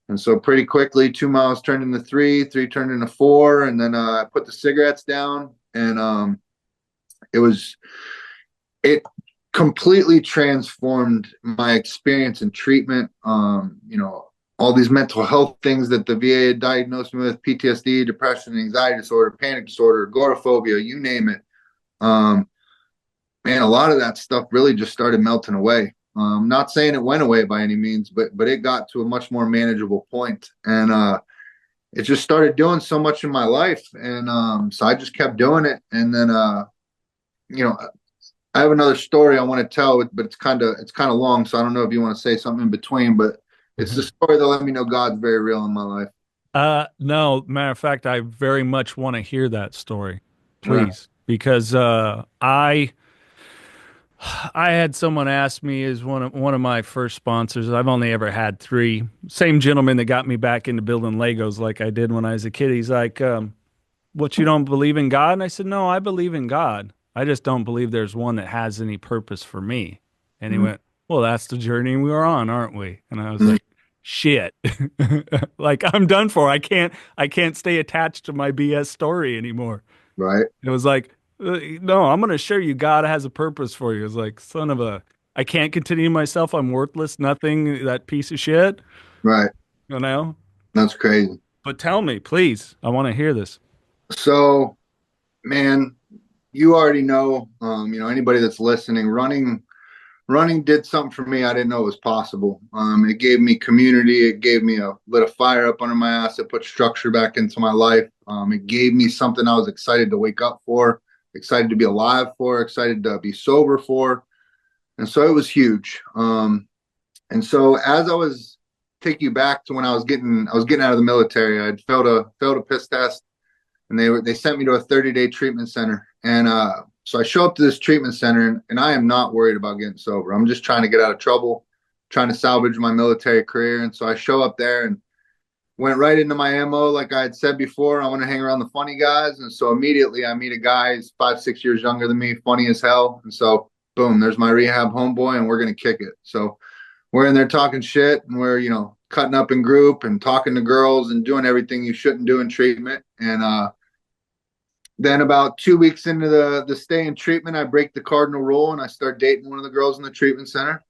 And so pretty quickly, 2 miles turned into 3 turned into 4. And then I put the cigarettes down, and it completely transformed my experience in treatment. All these mental health things that the VA had diagnosed me with, PTSD, depression, anxiety disorder, panic disorder, agoraphobia, you name it. Man, a lot of that stuff really just started melting away. Not saying it went away by any means, but it got to a much more manageable point. And it just started doing so much in my life. And so I just kept doing it. And then, I have another story I want to tell, but it's kind of long. So I don't know if you want to say something in between, but it's the story that let me know God's very real in my life. No, matter of fact, I very much want to hear that story, please, because I had someone ask me as one of my first sponsors. I've only ever had 3. Same gentleman that got me back into building Legos like I did when I was a kid. He's like, what, you don't believe in God? And I said, no, I believe in God. I just don't believe there's one that has any purpose for me. And he went, well, that's the journey we are on, aren't we? And I was like, shit. Like, I'm done for. I can't stay attached to my BS story anymore. Right. It was like, no, I'm going to show you God has a purpose for you. It was like, son of a, I can't continue myself. I'm worthless, nothing, that piece of shit, Right. you know? That's crazy. But tell me, please. I want to hear this. So, man, you already know, anybody that's listening, running did something for me I didn't know was possible. It gave me community. It gave me lit a fire up under my ass. It put structure back into my life. It gave me something I was excited to wake up for, excited to be alive for, excited to be sober for. And so it was huge. And so as I was take you back to when I was getting out of the military, I'd failed a piss test, and they sent me to a 30-day treatment center. And so I show up to this treatment center, and I am not worried about getting sober. I'm just trying to get out of trouble, trying to salvage my military career. And so I show up there and went right into my MO. Like I had said before, I want to hang around the funny guys. And so immediately I meet a guy who's 5-6 years younger than me, funny as hell. And so boom, there's my rehab homeboy, and we're going to kick it. So we're in there talking shit, and we're, cutting up in group and talking to girls and doing everything you shouldn't do in treatment. And then about 2 weeks into the stay in treatment, I break the cardinal rule and I start dating one of the girls in the treatment center.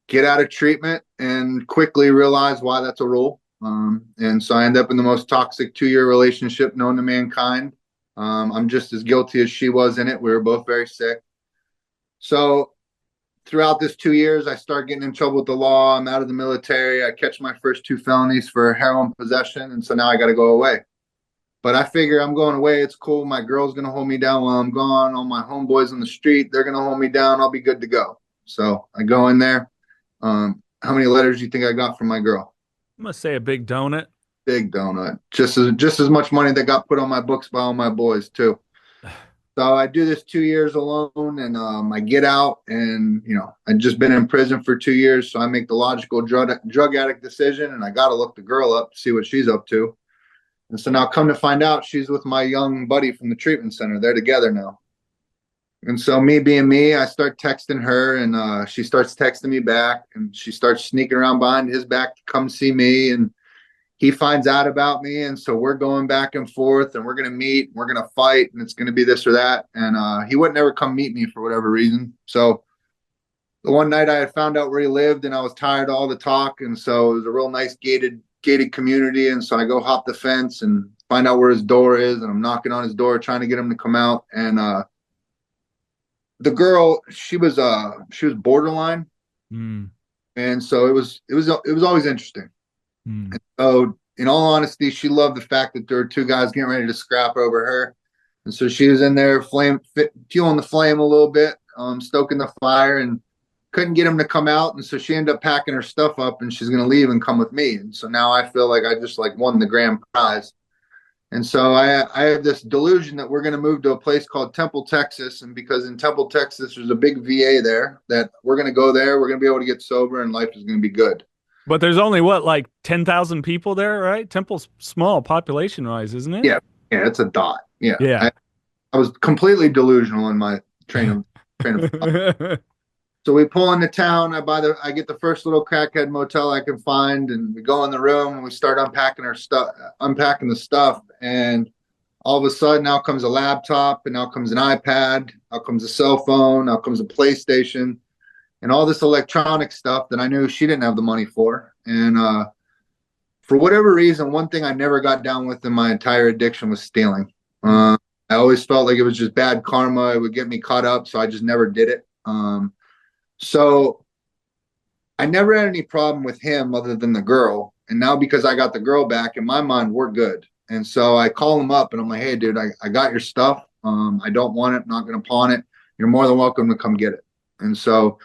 Get out of treatment and quickly realize why that's a rule. And so I end up in the most toxic 2-year relationship known to mankind. I'm just as guilty as she was in it. We were both very sick. So throughout this 2 years, I start getting in trouble with the law. I'm out of the military. I catch my first 2 felonies for heroin possession. And so now I got to go away. But I figure I'm going away. It's cool. My girl's going to hold me down while I'm gone. All my homeboys on the street, they're going to hold me down. I'll be good to go. So I go in there. How many letters do you think I got from my girl? I'm going to say a big donut. Big donut. Just as much money that got put on my books by all my boys, too. So I do this 2 years alone, and I get out, and I'd just been in prison for 2 years, so I make the logical drug addict decision, and I got to look the girl up to see what she's up to. And so now, come to find out, she's with my young buddy from the treatment center. They're together now. And so me being me, I start texting her, and she starts texting me back, and she starts sneaking around behind his back to come see me, and he finds out about me. And so we're going back and forth, and we're going to meet, we're going to fight, and it's going to be this or that. And he wouldn't ever come meet me for whatever reason. So the one night I had found out where he lived, and I was tired of all the talk. And so it was a real nice gated community. And so I go hop the fence and find out where his door is. And I'm knocking on his door, trying to get him to come out. And the girl, she was borderline. And so it was always interesting. And so, in all honesty, she loved the fact that there were 2 guys getting ready to scrap over her. And so she was in there fueling the flame a little bit, stoking the fire, and couldn't get him to come out. And so she ended up packing her stuff up, and she's going to leave and come with me. And so now I feel like I just won the grand prize. And so I have this delusion that we're going to move to a place called Temple, Texas. And because in Temple, Texas, there's a big VA there, that we're going to go there. We're going to be able to get sober, and life is going to be good. But there's only 10,000 people there, right? Temple's small population-wise, isn't it? Yeah, it's a dot. Yeah. I was completely delusional in my train of So we pull into town. I get the first little crackhead motel I can find, and we go in the room and we start unpacking the stuff. And all of a sudden, out comes a laptop, and out comes an iPad, out comes a cell phone, out comes a PlayStation, and all this electronic stuff that I knew she didn't have the money for. And for whatever reason, one thing I never got down with in my entire addiction was stealing. I always felt like it was just bad karma. It would get me caught up, so I just never did it. So I never had any problem with him other than the girl. And now because I got the girl back, in my mind, we're good. And so I call him up, and I'm like, hey, dude, I got your stuff. I don't want it. I'm not going to pawn it. You're more than welcome to come get it. And so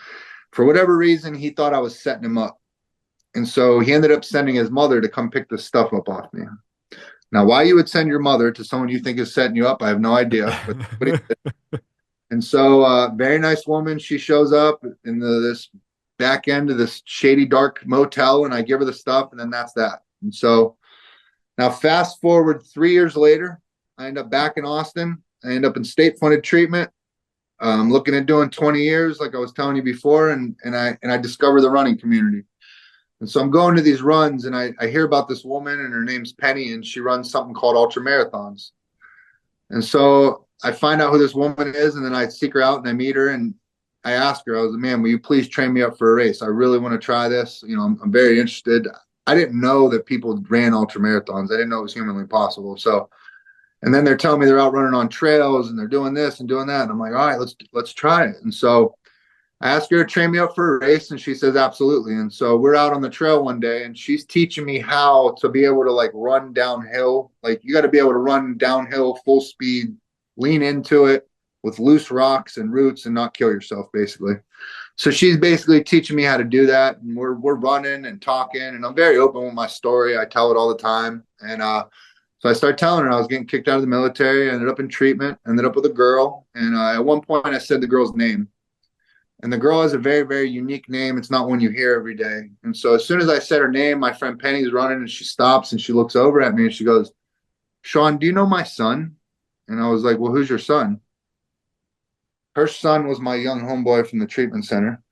for whatever reason, he thought I was setting him up. And so he ended up sending his mother to come pick the stuff up off me. Now, why you would send your mother to someone you think is setting you up, I have no idea. And so very nice woman. She shows up in this back end of this shady, dark motel, and I give her the stuff, and then that's that. And so Now, fast forward 3 years later, I end up back in Austin. I end up in state-funded treatment. Looking at doing 20 years, like I was telling you before, and I discover the running community. And so I'm going to these runs, and I hear about this woman, and her name's Penny, and she runs something called ultra marathons. And so I find out who this woman is, and then I seek her out and I meet her, and I ask her, I was like, man, will you please train me up for a race? I really want to try this. I'm very interested. I didn't know that people ran ultra marathons. I didn't know it was humanly possible. So, and then they're telling me they're out running on trails and they're doing this and doing that. And I'm like, all right, let's try it. And so I asked her to train me up for a race, and she says, absolutely. And so we're out on the trail one day, and she's teaching me how to be able to like run downhill. Like, you got to be able to run downhill full speed, lean into it with loose rocks and roots and not kill yourself, basically. So she's basically teaching me how to do that. And we're running and talking, and I'm very open with my story. I tell it all the time. And so I started telling her I was getting kicked out of the military. I ended up in treatment, ended up with a girl. And at one point I said the girl's name. And the girl has a very, very unique name. It's not one you hear every day. And so as soon as I said her name, my friend Penny's running, and she stops and she looks over at me and she goes, Shawn, do you know my son? And I was like, well, who's your son? Her son was my young homeboy from the treatment center.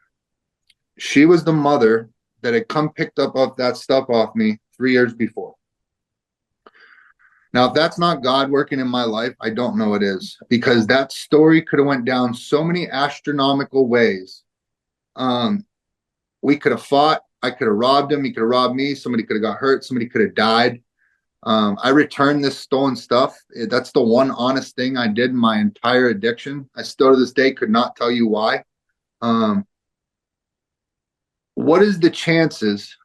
She was the mother that had come picked up that stuff off me 3 years before. Now, if that's not God working in my life, I don't know what is, because that story could have went down so many astronomical ways. We could have fought. I could have robbed him. He could have robbed me. Somebody could have got hurt. Somebody could have died. I returned this stolen stuff. That's the one honest thing I did in my entire addiction. I still to this day could not tell you why. What is the chances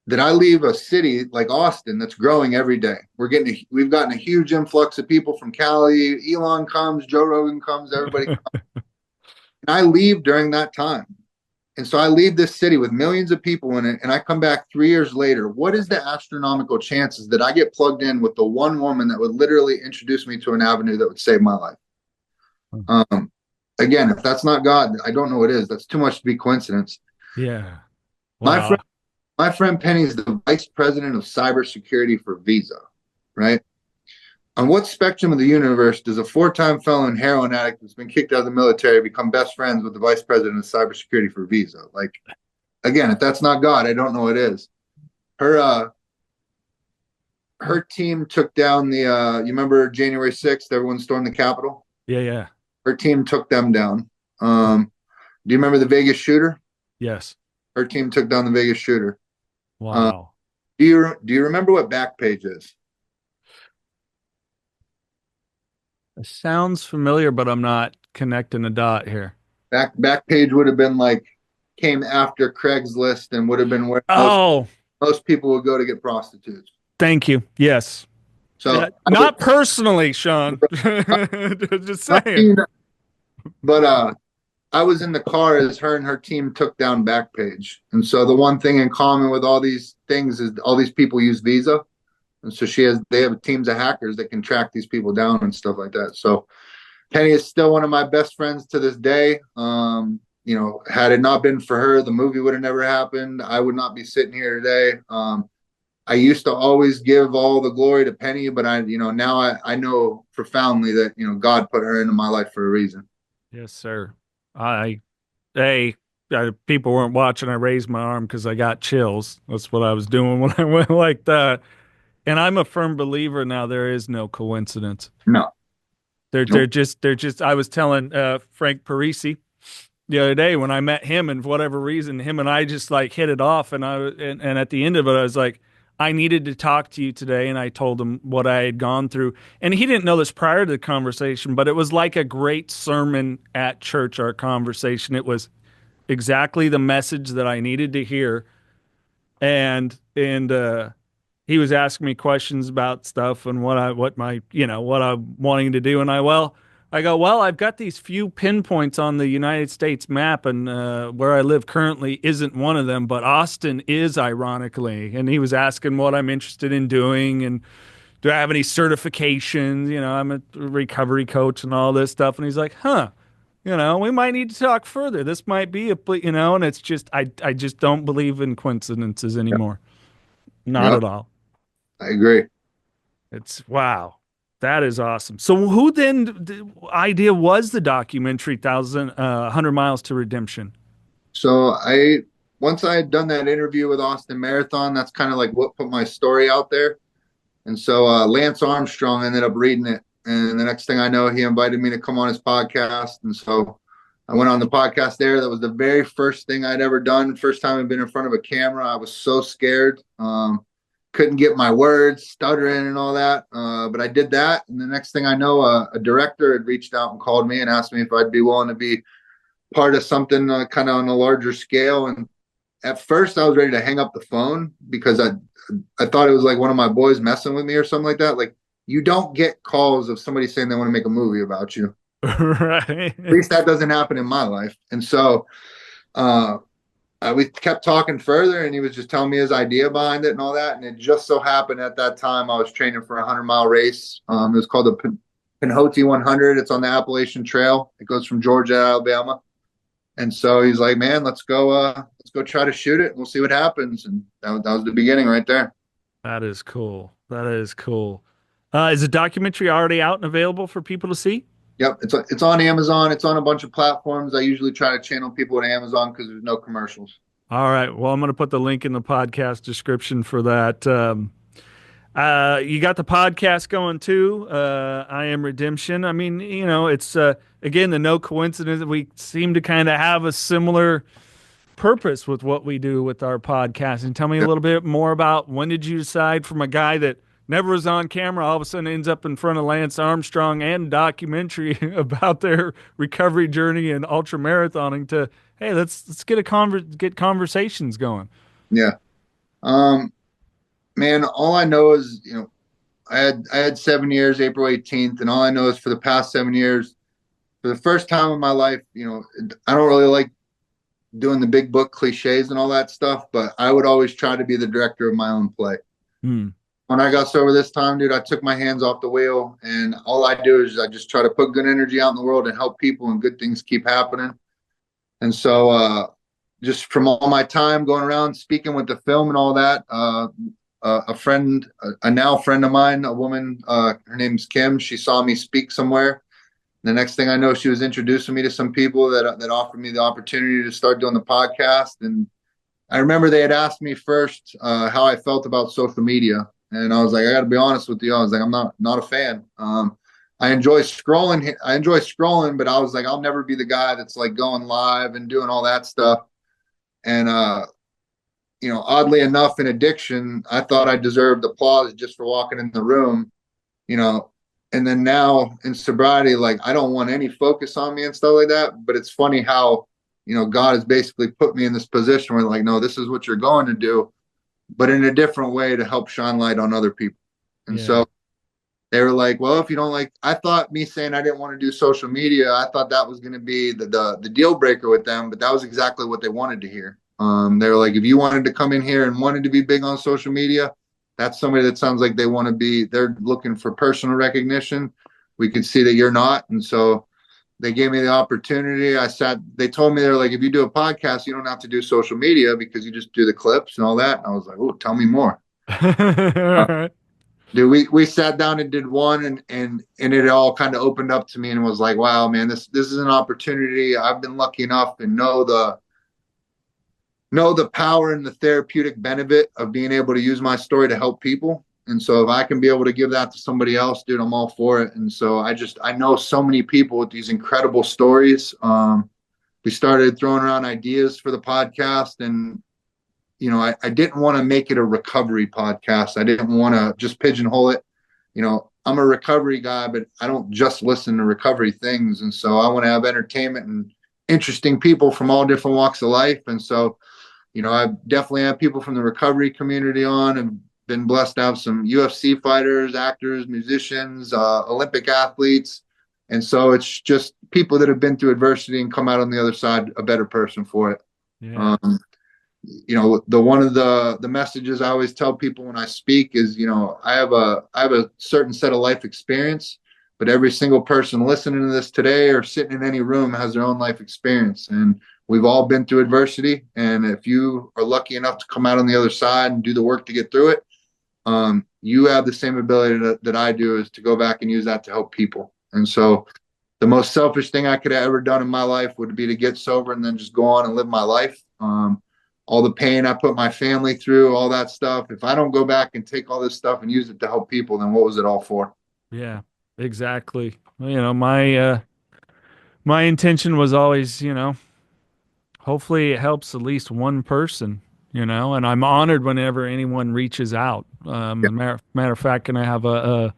that I leave a city like Austin that's growing every day? We've gotten a huge influx of people from Cali. Elon comes, Joe Rogan comes, everybody comes. And I leave during that time. And so I leave this city with millions of people in it, and I come back 3 years later. What is the astronomical chances that I get plugged in with the one woman that would literally introduce me to an avenue that would save my life? Again, if that's not God, I don't know what is. That's too much to be coincidence. Yeah. Wow. My friend Penny is the vice president of cybersecurity for Visa, right? On what spectrum of the universe does a 4-time felon heroin addict who's been kicked out of the military become best friends with the vice president of cybersecurity for Visa? Like, again, if that's not God, I don't know what is. Her team took down the, you remember January 6th, everyone stormed the Capitol? Yeah. Her team took them down. Do you remember the Vegas shooter? Yes. Her team took down the Vegas shooter. Wow. Do you remember what Backpage is? It sounds familiar, but I'm not connecting a dot here. Backpage would have been like, came after Craigslist and would have been where most people would go to get prostitutes. Thank you. Yes. So not personally, Shawn. Just saying. But I was in the car as her and her team took down Backpage. And so the one thing in common with all these things is all these people use Visa. And so they have teams of hackers that can track these people down and stuff like that. So Penny is still one of my best friends to this day. Had it not been for her, the movie would have never happened. I would not be sitting here today. I used to always give all the glory to Penny, but now I know profoundly that, God put her into my life for a reason. Yes, sir. People weren't watching. I raised my arm because I got chills. That's what I was doing when I went like that. And I'm a firm believer now. There is no coincidence. No, they're just. I was telling Frank Parisi the other day when I met him, and for whatever reason, him and I just like hit it off. And and at the end of it, I was like, I needed to talk to you today, and I told him what I had gone through. And he didn't know this prior to the conversation, but it was like a great sermon at church. Our conversation. It was exactly the message that I needed to hear, and he was asking me questions about stuff and what I'm wanting to do. And I go, I've got these few pinpoints on the United States map, and where I live currently isn't one of them, but Austin is, ironically. And he was asking what I'm interested in doing and do I have any certifications? I'm a recovery coach and all this stuff. And he's like, we might need to talk further. This might be and it's just, I just don't believe in coincidences anymore. Not at all. I agree. It's wow. That is awesome. So who then the idea was the documentary 100 Miles to Redemption? So once I had done that interview with Austin Marathon, that's kind of like what put my story out there. And so Lance Armstrong ended up reading it. And the next thing I know, he invited me to come on his podcast. And so I went on the podcast there. That was the very first thing I'd ever done. First time I'd been in front of a camera. I was so scared. Couldn't get my words, stuttering and all that. But I did that. And the next thing I know, a director had reached out and called me and asked me if I'd be willing to be part of something kind of on a larger scale. And at first I was ready to hang up the phone because I thought it was like one of my boys messing with me or something like that. Like, you don't get calls of somebody saying they want to make a movie about you. Right. At least that doesn't happen in my life. And so we kept talking further, and he was just telling me his idea behind it and all that. And it just so happened at that time I was training for a 100-mile race. It was called the Pinhoti 100. It's on the Appalachian Trail. It goes from Georgia to Alabama. And so he's like, man, let's go try to shoot it. And we'll see what happens. And that was the beginning right there. That is cool. That is cool. Is the documentary already out and available for people to see? Yep. It's on Amazon. It's on a bunch of platforms. I usually try to channel people to Amazon because there's no commercials. All right. Well, I'm going to put the link in the podcast description for that. You got the podcast going too. I Am Redemption. I mean, it's again, the no coincidence that we seem to kind of have a similar purpose with what we do with our podcast. And tell me a little bit more about, when did you decide, from a guy that never was on camera, all of a sudden ends up in front of Lance Armstrong and documentary about their recovery journey and ultra marathoning, to, hey, let's get get conversations going. Yeah. Man, all I know is, I had 7 years, April 18th, and all I know is for the past 7 years, for the first time in my life, I don't really like doing the big book cliches and all that stuff, but I would always try to be the director of my own play. When I got sober this time, dude, I took my hands off the wheel, and all I do is I just try to put good energy out in the world and help people, and good things keep happening. And so just from all my time going around speaking with the film and all that, a now friend of mine, a woman, her name's Kim, she saw me speak somewhere. The next thing I know, she was introducing me to some people that offered me the opportunity to start doing the podcast. And I remember they had asked me first how I felt about social media. And I was like, I got to be honest with you. I was like, I'm not a fan. I enjoy scrolling, but I was like, I'll never be the guy that's like going live and doing all that stuff. And, oddly enough, in addiction, I thought I deserved applause just for walking in the room, and then now in sobriety, like, I don't want any focus on me and stuff like that. But it's funny how, God has basically put me in this position where, like, no, this is what you're going to do, but in a different way to help shine light on other people. And so they were like, well, if you don't like, I thought me saying I didn't want to do social media, I thought that was going to be the deal breaker with them, but that was exactly what they wanted to hear. They were like, if you wanted to come in here and wanted to be big on social media, that's somebody that sounds like they're looking for personal recognition. We could see that you're not. And so they gave me the opportunity. They told me, they're like, if you do a podcast, you don't have to do social media because you just do the clips and all that. And I was like, oh, tell me more. Dude, we sat down and did one, and it all kind of opened up to me, and was like, wow, man, this is an opportunity. I've been lucky enough and know the power and the therapeutic benefit of being able to use my story to help people. And so if I can be able to give that to somebody else, dude, I'm all for it. And so I know so many people with these incredible stories. We started throwing around ideas for the podcast, and, I didn't want to make it a recovery podcast. I didn't want to just pigeonhole it. I'm a recovery guy, but I don't just listen to recovery things. And so I want to have entertainment and interesting people from all different walks of life. And so, I definitely have people from the recovery community on, and been blessed to have some UFC fighters, actors, musicians, Olympic athletes. And so it's just people that have been through adversity and come out on the other side a better person for it. Yeah. One of the messages I always tell people when I speak is, I have a certain set of life experience, but every single person listening to this today or sitting in any room has their own life experience. And we've all been through adversity. And if you are lucky enough to come out on the other side and do the work to get through it, you have the same ability that I do, is to go back and use that to help people. And so the most selfish thing I could have ever done in my life would be to get sober and then just go on and live my life. All the pain I put my family through, all that stuff. If I don't go back and take all this stuff and use it to help people, then what was it all for? Yeah, exactly. You know, my intention was always, you know, hopefully it helps at least one person, you know, and I'm honored whenever anyone reaches out. Matter of fact, can I have a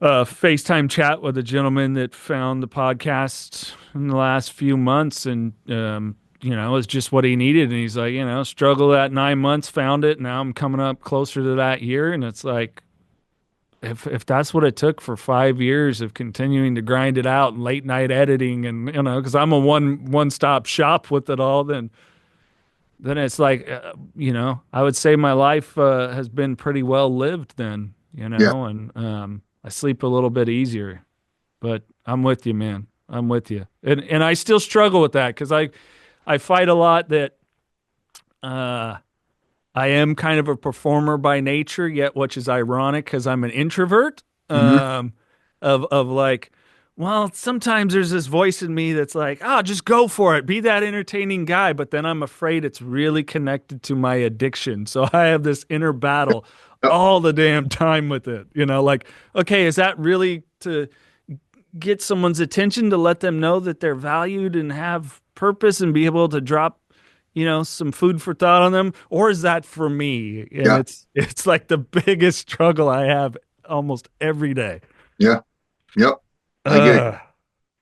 FaceTime chat with a gentleman that found the podcast in the last few months, and you know, it's just what he needed. And he's like, you know, struggled at 9 months, found it. Now I'm coming up closer to that year, and it's like, if that's what it took for 5 years of continuing to grind it out and late night editing, and you know, because I'm a one stop shop with it all, then it's like, you know, I would say my life has been pretty well lived then, you know, and I sleep a little bit easier. But I'm with you, man. I'm with you, and I still struggle with that because I fight a lot that I am kind of a performer by nature, yet which is ironic because I'm an introvert. Of like, well, sometimes there's this voice in me that's like, oh, just go for it, be that entertaining guy. But then I'm afraid it's really connected to my addiction, so I have this inner battle all the damn time with it. You know, like, okay, is that really to get someone's attention, to let them know that they're valued and have purpose and be able to drop, you know, some food for thought on them, or is that for me? And it's like the biggest struggle I have almost every day. Yeah. Yep. I get it.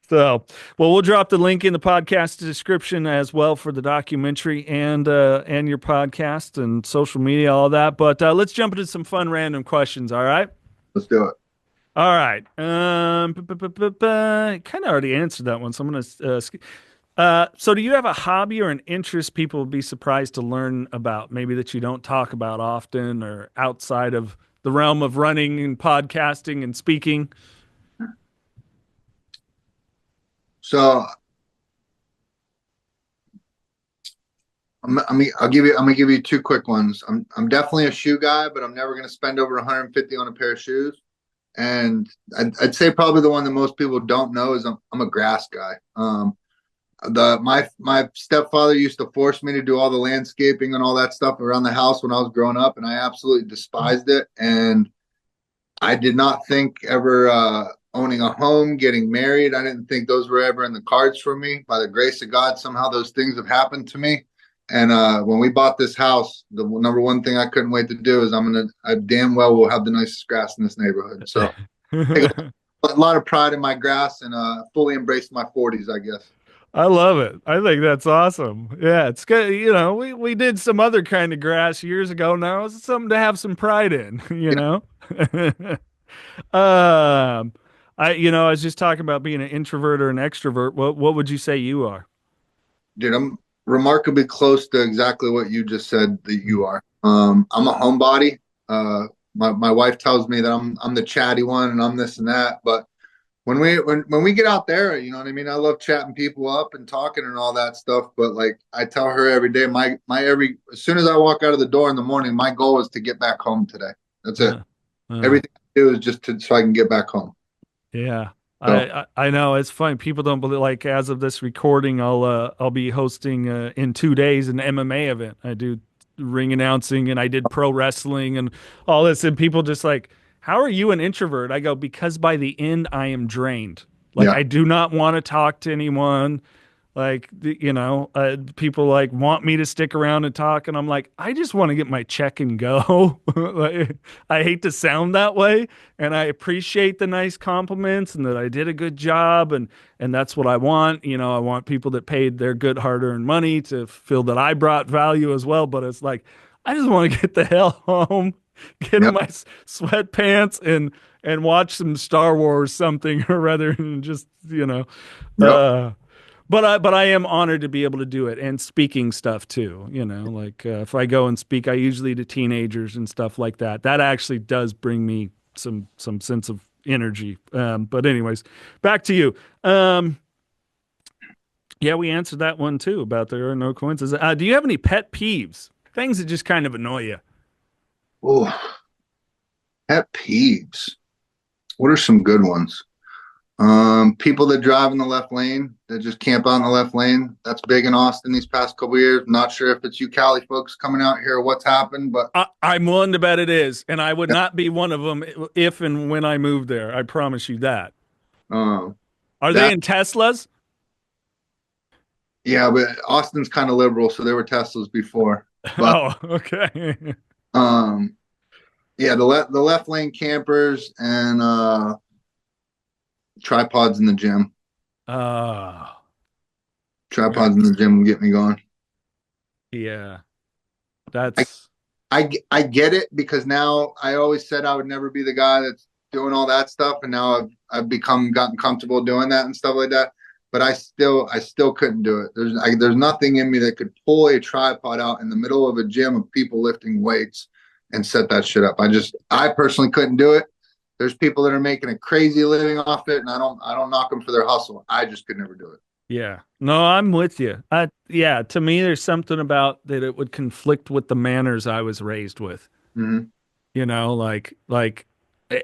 So, well, we'll drop the link in the podcast description as well for the documentary and your podcast and social media, all that. But let's jump into some fun random questions. All right. Let's do it. All right. Kind of already answered that one, so I'm gonna. So do you have a hobby or an interest people would be surprised to learn about, maybe that you don't talk about often, or outside of the realm of running and podcasting and speaking? So I'm gonna give you two quick ones. I'm definitely a shoe guy, but I'm never gonna spend over 150 on a pair of shoes. And I'd say probably the one that most people don't know is I'm a grass guy. My stepfather used to force me to do all the landscaping and all that stuff around the house when I was growing up, and I absolutely despised it. And I did not think ever owning a home, getting married, I didn't think those were ever in the cards for me. By the grace of God, somehow those things have happened to me. And when we bought this house, the number one thing I couldn't wait to do is I damn well will have the nicest grass in this neighborhood. So I got a lot of pride in my grass, and fully embraced my 40s, I guess. I love it. I think that's awesome. Yeah, it's good. You know, we did some other kind of grass years ago. Now it's something to have some pride in, you know? I was just talking about being an introvert or an extrovert. What would you say you are? Dude, I'm remarkably close to exactly what you just said that you are. I'm a homebody. My wife tells me that I'm the chatty one and I'm this and that, but when we get out there, you know what I mean? I love chatting people up and talking and all that stuff. But like I tell her every day, as soon as I walk out of the door in the morning, my goal is to get back home today. That's it. Everything I do is just so I can get back home. Yeah. So. I know it's funny. People don't believe, like, as of this recording, I'll be hosting in 2 days an MMA event. I do ring announcing and I did pro wrestling and all this, and people just like, how are you an introvert? I go, because by the end I am drained. Like, I do not want to talk to anyone. Like, people like want me to stick around and talk. And I'm like, I just want to get my check and go. Like, I hate to sound that way. And I appreciate the nice compliments and that I did a good job. And that's what I want. You know, I want people that paid their good hard earned money to feel that I brought value as well. But it's like, I just want to get the hell home. Get in my sweatpants and watch some Star Wars something, or rather than just, but I am honored to be able to do it, and speaking stuff too, like if I go and speak, I usually to teenagers and stuff like that. That actually does bring me some sense of energy. But anyways, back to you. Yeah, we answered that one too about there are no coincidences. Do you have any pet peeves? Things that just kind of annoy you? Oh, pet peeves. What are some good ones? People that drive in the left lane, that just camp out in the left lane. That's big in Austin these past couple years. Not sure if it's you Cali folks coming out here or what's happened, but I'm willing to bet it is, and I would not be one of them if and when I moved there. I promise you that. um, Are they that in Teslas? yeah, but Austin's kind of liberal, so there were Teslas before. But Oh, okay. um, yeah, the left lane campers and tripods in the gym. Uh, Tripods in the gym will get me going. yeah, I, that's I get it because now I always said I would never be the guy that's doing all that stuff, and now I've gotten comfortable doing that and stuff like that. But I still couldn't do it. There's nothing in me that could pull a tripod out in the middle of a gym of people lifting weights and set that shit up. I personally couldn't do it. There's people that are making a crazy living off it, and I don't knock them for their hustle. I just could never do it. yeah. No, I'm with you. Yeah, to me, there's something about that it would conflict with the manners I was raised with. Mm-hmm. You know, like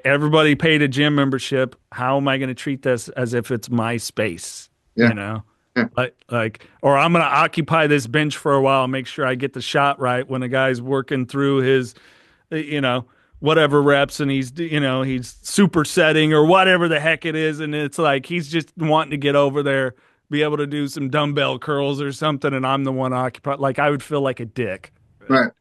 everybody paid a gym membership. How am I going to treat this as if it's my space? Yeah. You know, Yeah. or I'm going to occupy this bench for a while and make sure I get the shot right when a guy's working through his, you know, whatever reps and he's supersetting or whatever the heck it is. And it's like, he's just wanting to get over there, be able to do some dumbbell curls or something. And I'm the one occupied. Like I would feel like a dick. Right.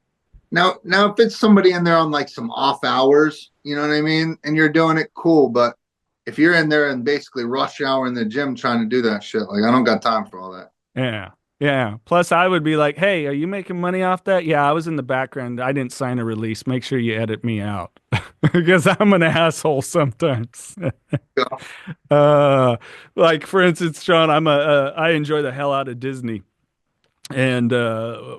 Now, if it's somebody in there on like some off hours, you know what I mean, and you're doing it, cool. But if you're in there and basically rush hour in the gym trying to do that shit, like I don't got time for all that. Yeah. Yeah. Plus, I would be like, hey, are you making money off that? Yeah, I was in the background. I didn't sign a release. Make sure you edit me out because I'm an asshole sometimes. Like, for instance, Shawn, I enjoy the hell out of Disney. And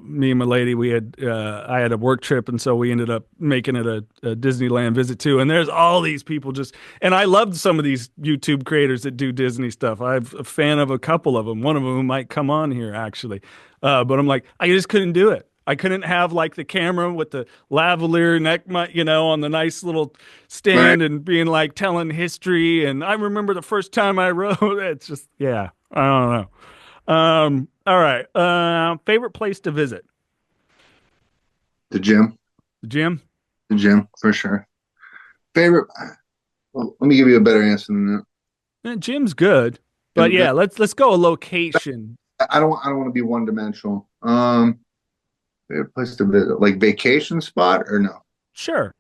me and my lady, I had a work trip, and so we ended up making it a Disneyland visit too. And there's all these people and I loved some of these YouTube creators that do Disney stuff. I'm a fan of a couple of them. One of them might come on here actually, but I'm like, I just couldn't do it. I couldn't have like the camera with the lavalier neck, on the nice little stand and being like telling history. And I remember the first time I rode. It's just, yeah, I don't know. All right. Favorite place to visit? The gym. The gym? The gym, for sure. Favorite. Well, let me give you a better answer than that. Gym's good, but yeah, let's go a location. I don't want to be one dimensional. Favorite place to visit, like vacation spot or no? Sure.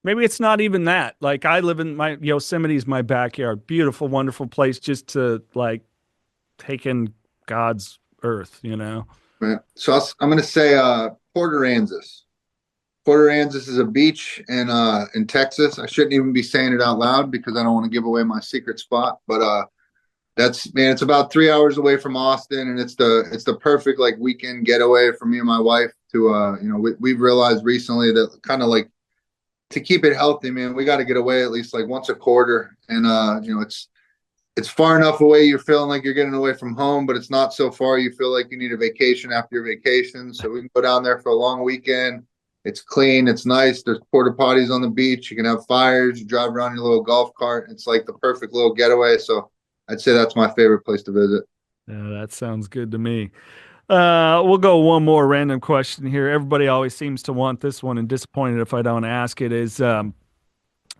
Maybe it's not even that. Like I live in Yosemite's my backyard. Beautiful, wonderful place just to like take in God's earth, you know? Right. So I'm going to say Port Aransas. Port Aransas is a beach in Texas. I shouldn't even be saying it out loud because I don't want to give away my secret spot. But it's about 3 hours away from Austin, and it's the perfect like weekend getaway for me and my wife. We've realized recently that kind of like to keep it healthy, man, we got to get away at least like once a quarter, and it's far enough away you're feeling like you're getting away from home, but it's not so far you feel like you need a vacation after your vacation. So we can go down there for a long weekend. It's clean. It's nice. There's porta potties on the beach. You can have fires. You drive around your little golf cart. It's like the perfect little getaway. So I'd say that's my favorite place to visit. Yeah, that sounds good to me. We'll go one more random question here. Everybody always seems to want this one and disappointed if I don't ask it is,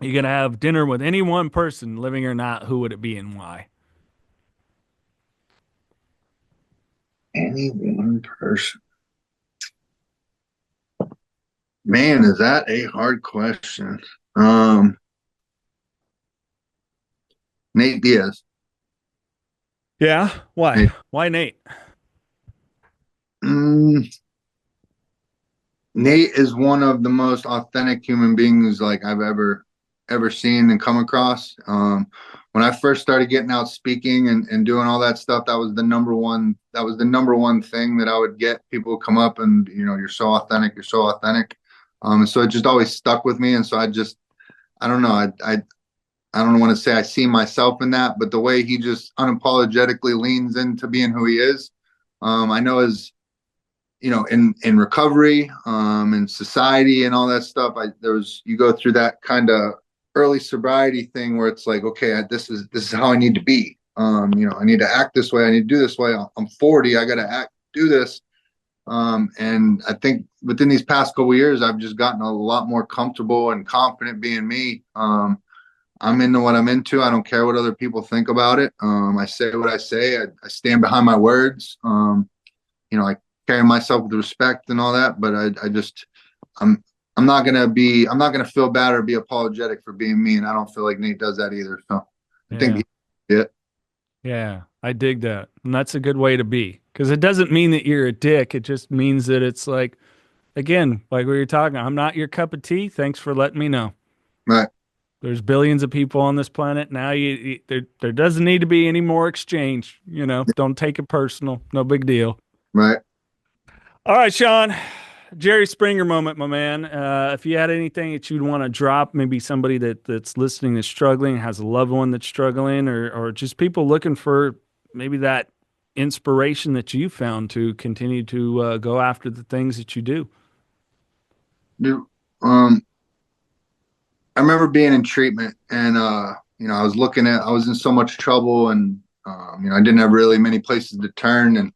you're going to have dinner with any one person, living or not. Who would it be and why? Any one person. Man, is that a hard question? Nate Diaz. Yeah? Why? Nate. Why Nate? Nate is one of the most authentic human beings like I've ever seen and come across. When I first started getting out speaking and doing all that stuff, that was the number one thing that I would get. People would come up and, you're so authentic, you're so authentic. And so it just always stuck with me. And so I don't know. I don't want to say I see myself in that, but the way he just unapologetically leans into being who he is. I know in recovery, in society and all that stuff, you go through that kind of early sobriety thing where it's like, okay, this is how I need to be. I need to act this way. I need to do this way. I'm 40. I got to do this. And I think within these past couple of years, I've just gotten a lot more comfortable and confident being me. I'm into what I'm into. I don't care what other people think about it. I say what I say. I stand behind my words. I carry myself with respect and all that, but I'm not gonna feel bad or be apologetic for being me. And I don't feel like Nate does that either. So I think Yeah, I dig that. And that's a good way to be, because it doesn't mean that you're a dick. It just means that it's like, again, like we were talking, I'm not your cup of tea. Thanks for letting me know. Right. There's billions of people on this planet. Now there doesn't need to be any more exchange. Don't take it personal. No big deal. Right. All right, Shawn. Jerry Springer moment, my man. If you had anything that you'd want to drop, maybe somebody that's listening that's struggling, has a loved one that's struggling, or just people looking for maybe that inspiration that you found to continue to go after the things that you do. Dude, I remember being in treatment and, I was in so much trouble and, I didn't have really many places to turn. And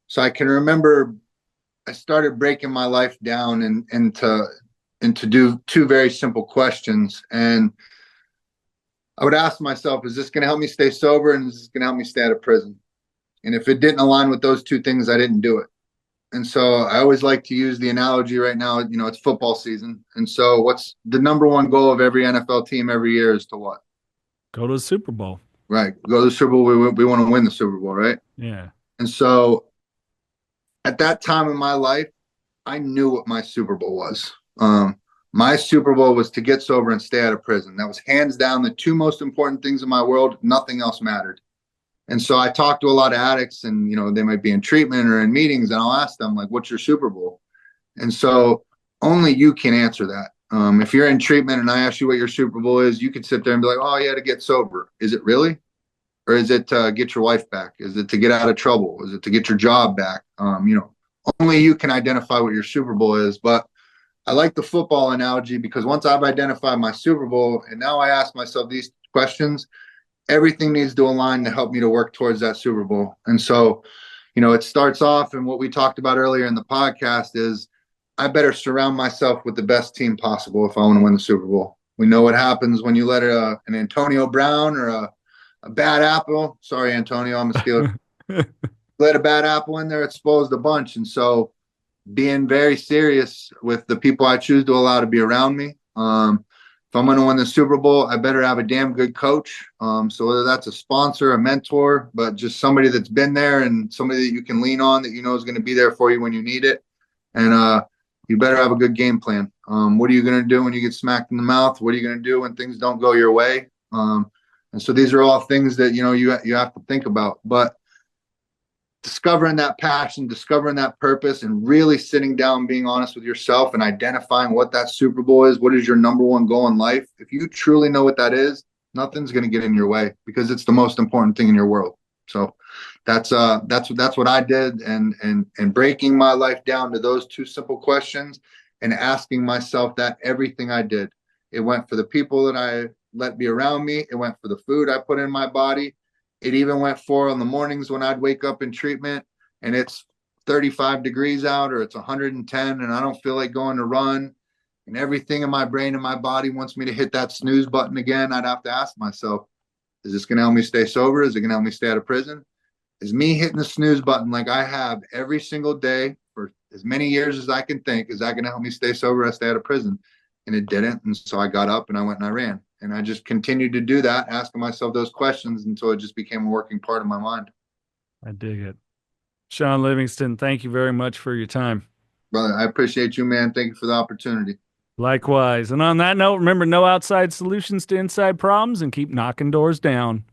so I can remember I started breaking my life down and to do two very simple questions. And I would ask myself, is this going to help me stay sober? And is this going to help me stay out of prison? And if it didn't align with those two things, I didn't do it. And so I always like to use the analogy right now, it's football season. And so what's the number one goal of every NFL team every year is to what? Go to the Super Bowl. Right. Go to the Super Bowl. We want to win the Super Bowl, right? Yeah. And so at that time in my life, I knew what my Super Bowl was. My Super Bowl was to get sober and stay out of prison. That was hands down the two most important things in my world. Nothing else mattered. And so I talk to a lot of addicts and, they might be in treatment or in meetings, and I'll ask them, like, what's your Super Bowl? And so only you can answer that. If you're in treatment and I ask you what your Super Bowl is, you could sit there and be like, oh, yeah, to get sober. Is it really? Or is it to get your wife back? Is it to get out of trouble? Is it to get your job back? Only you can identify what your Super Bowl is. But I like the football analogy because once I've identified my Super Bowl and now I ask myself these questions, everything needs to align to help me to work towards that Super Bowl. And so, it starts off, and what we talked about earlier in the podcast is I better surround myself with the best team possible if I want to win the Super Bowl. We know what happens when you let an Antonio Brown or a bad apple. Sorry, Antonio, I'm a Steeler. Let a bad apple in there, it spoils the bunch. And so being very serious with the people I choose to allow to be around me. If I'm going to win the Super Bowl, I better have a damn good coach. So whether that's a sponsor, a mentor, but just somebody that's been there and somebody that you can lean on that is going to be there for you when you need it. And you better have a good game plan. What are you going to do when you get smacked in the mouth? What are you going to do when things don't go your way? And so these are all things that, you have to think about. But discovering that passion, discovering that purpose, and really sitting down, being honest with yourself and identifying what that Super Bowl is. What is your number one goal in life? If you truly know what that is, nothing's going to get in your way because it's the most important thing in your world. So that's what I did. And breaking my life down to those two simple questions and asking myself that everything I did, it went for the people that I let be around me. It went for the food I put in my body. It even went for on the mornings when I'd wake up in treatment and it's 35 degrees out or it's 110 and I don't feel like going to run and everything in my brain and my body wants me to hit that snooze button again. I'd have to ask myself, is this going to help me stay sober? Is it going to help me stay out of prison? Is me hitting the snooze button like I have every single day for as many years as I can think, is that going to help me stay sober or stay out of prison? And it didn't. And so I got up and I went and I ran. And I just continued to do that, asking myself those questions until it just became a working part of my mind. I dig it. Shawn Livingston, thank you very much for your time. Brother, I appreciate you, man. Thank you for the opportunity. Likewise. And on that note, remember, no outside solutions to inside problems, and keep knocking doors down.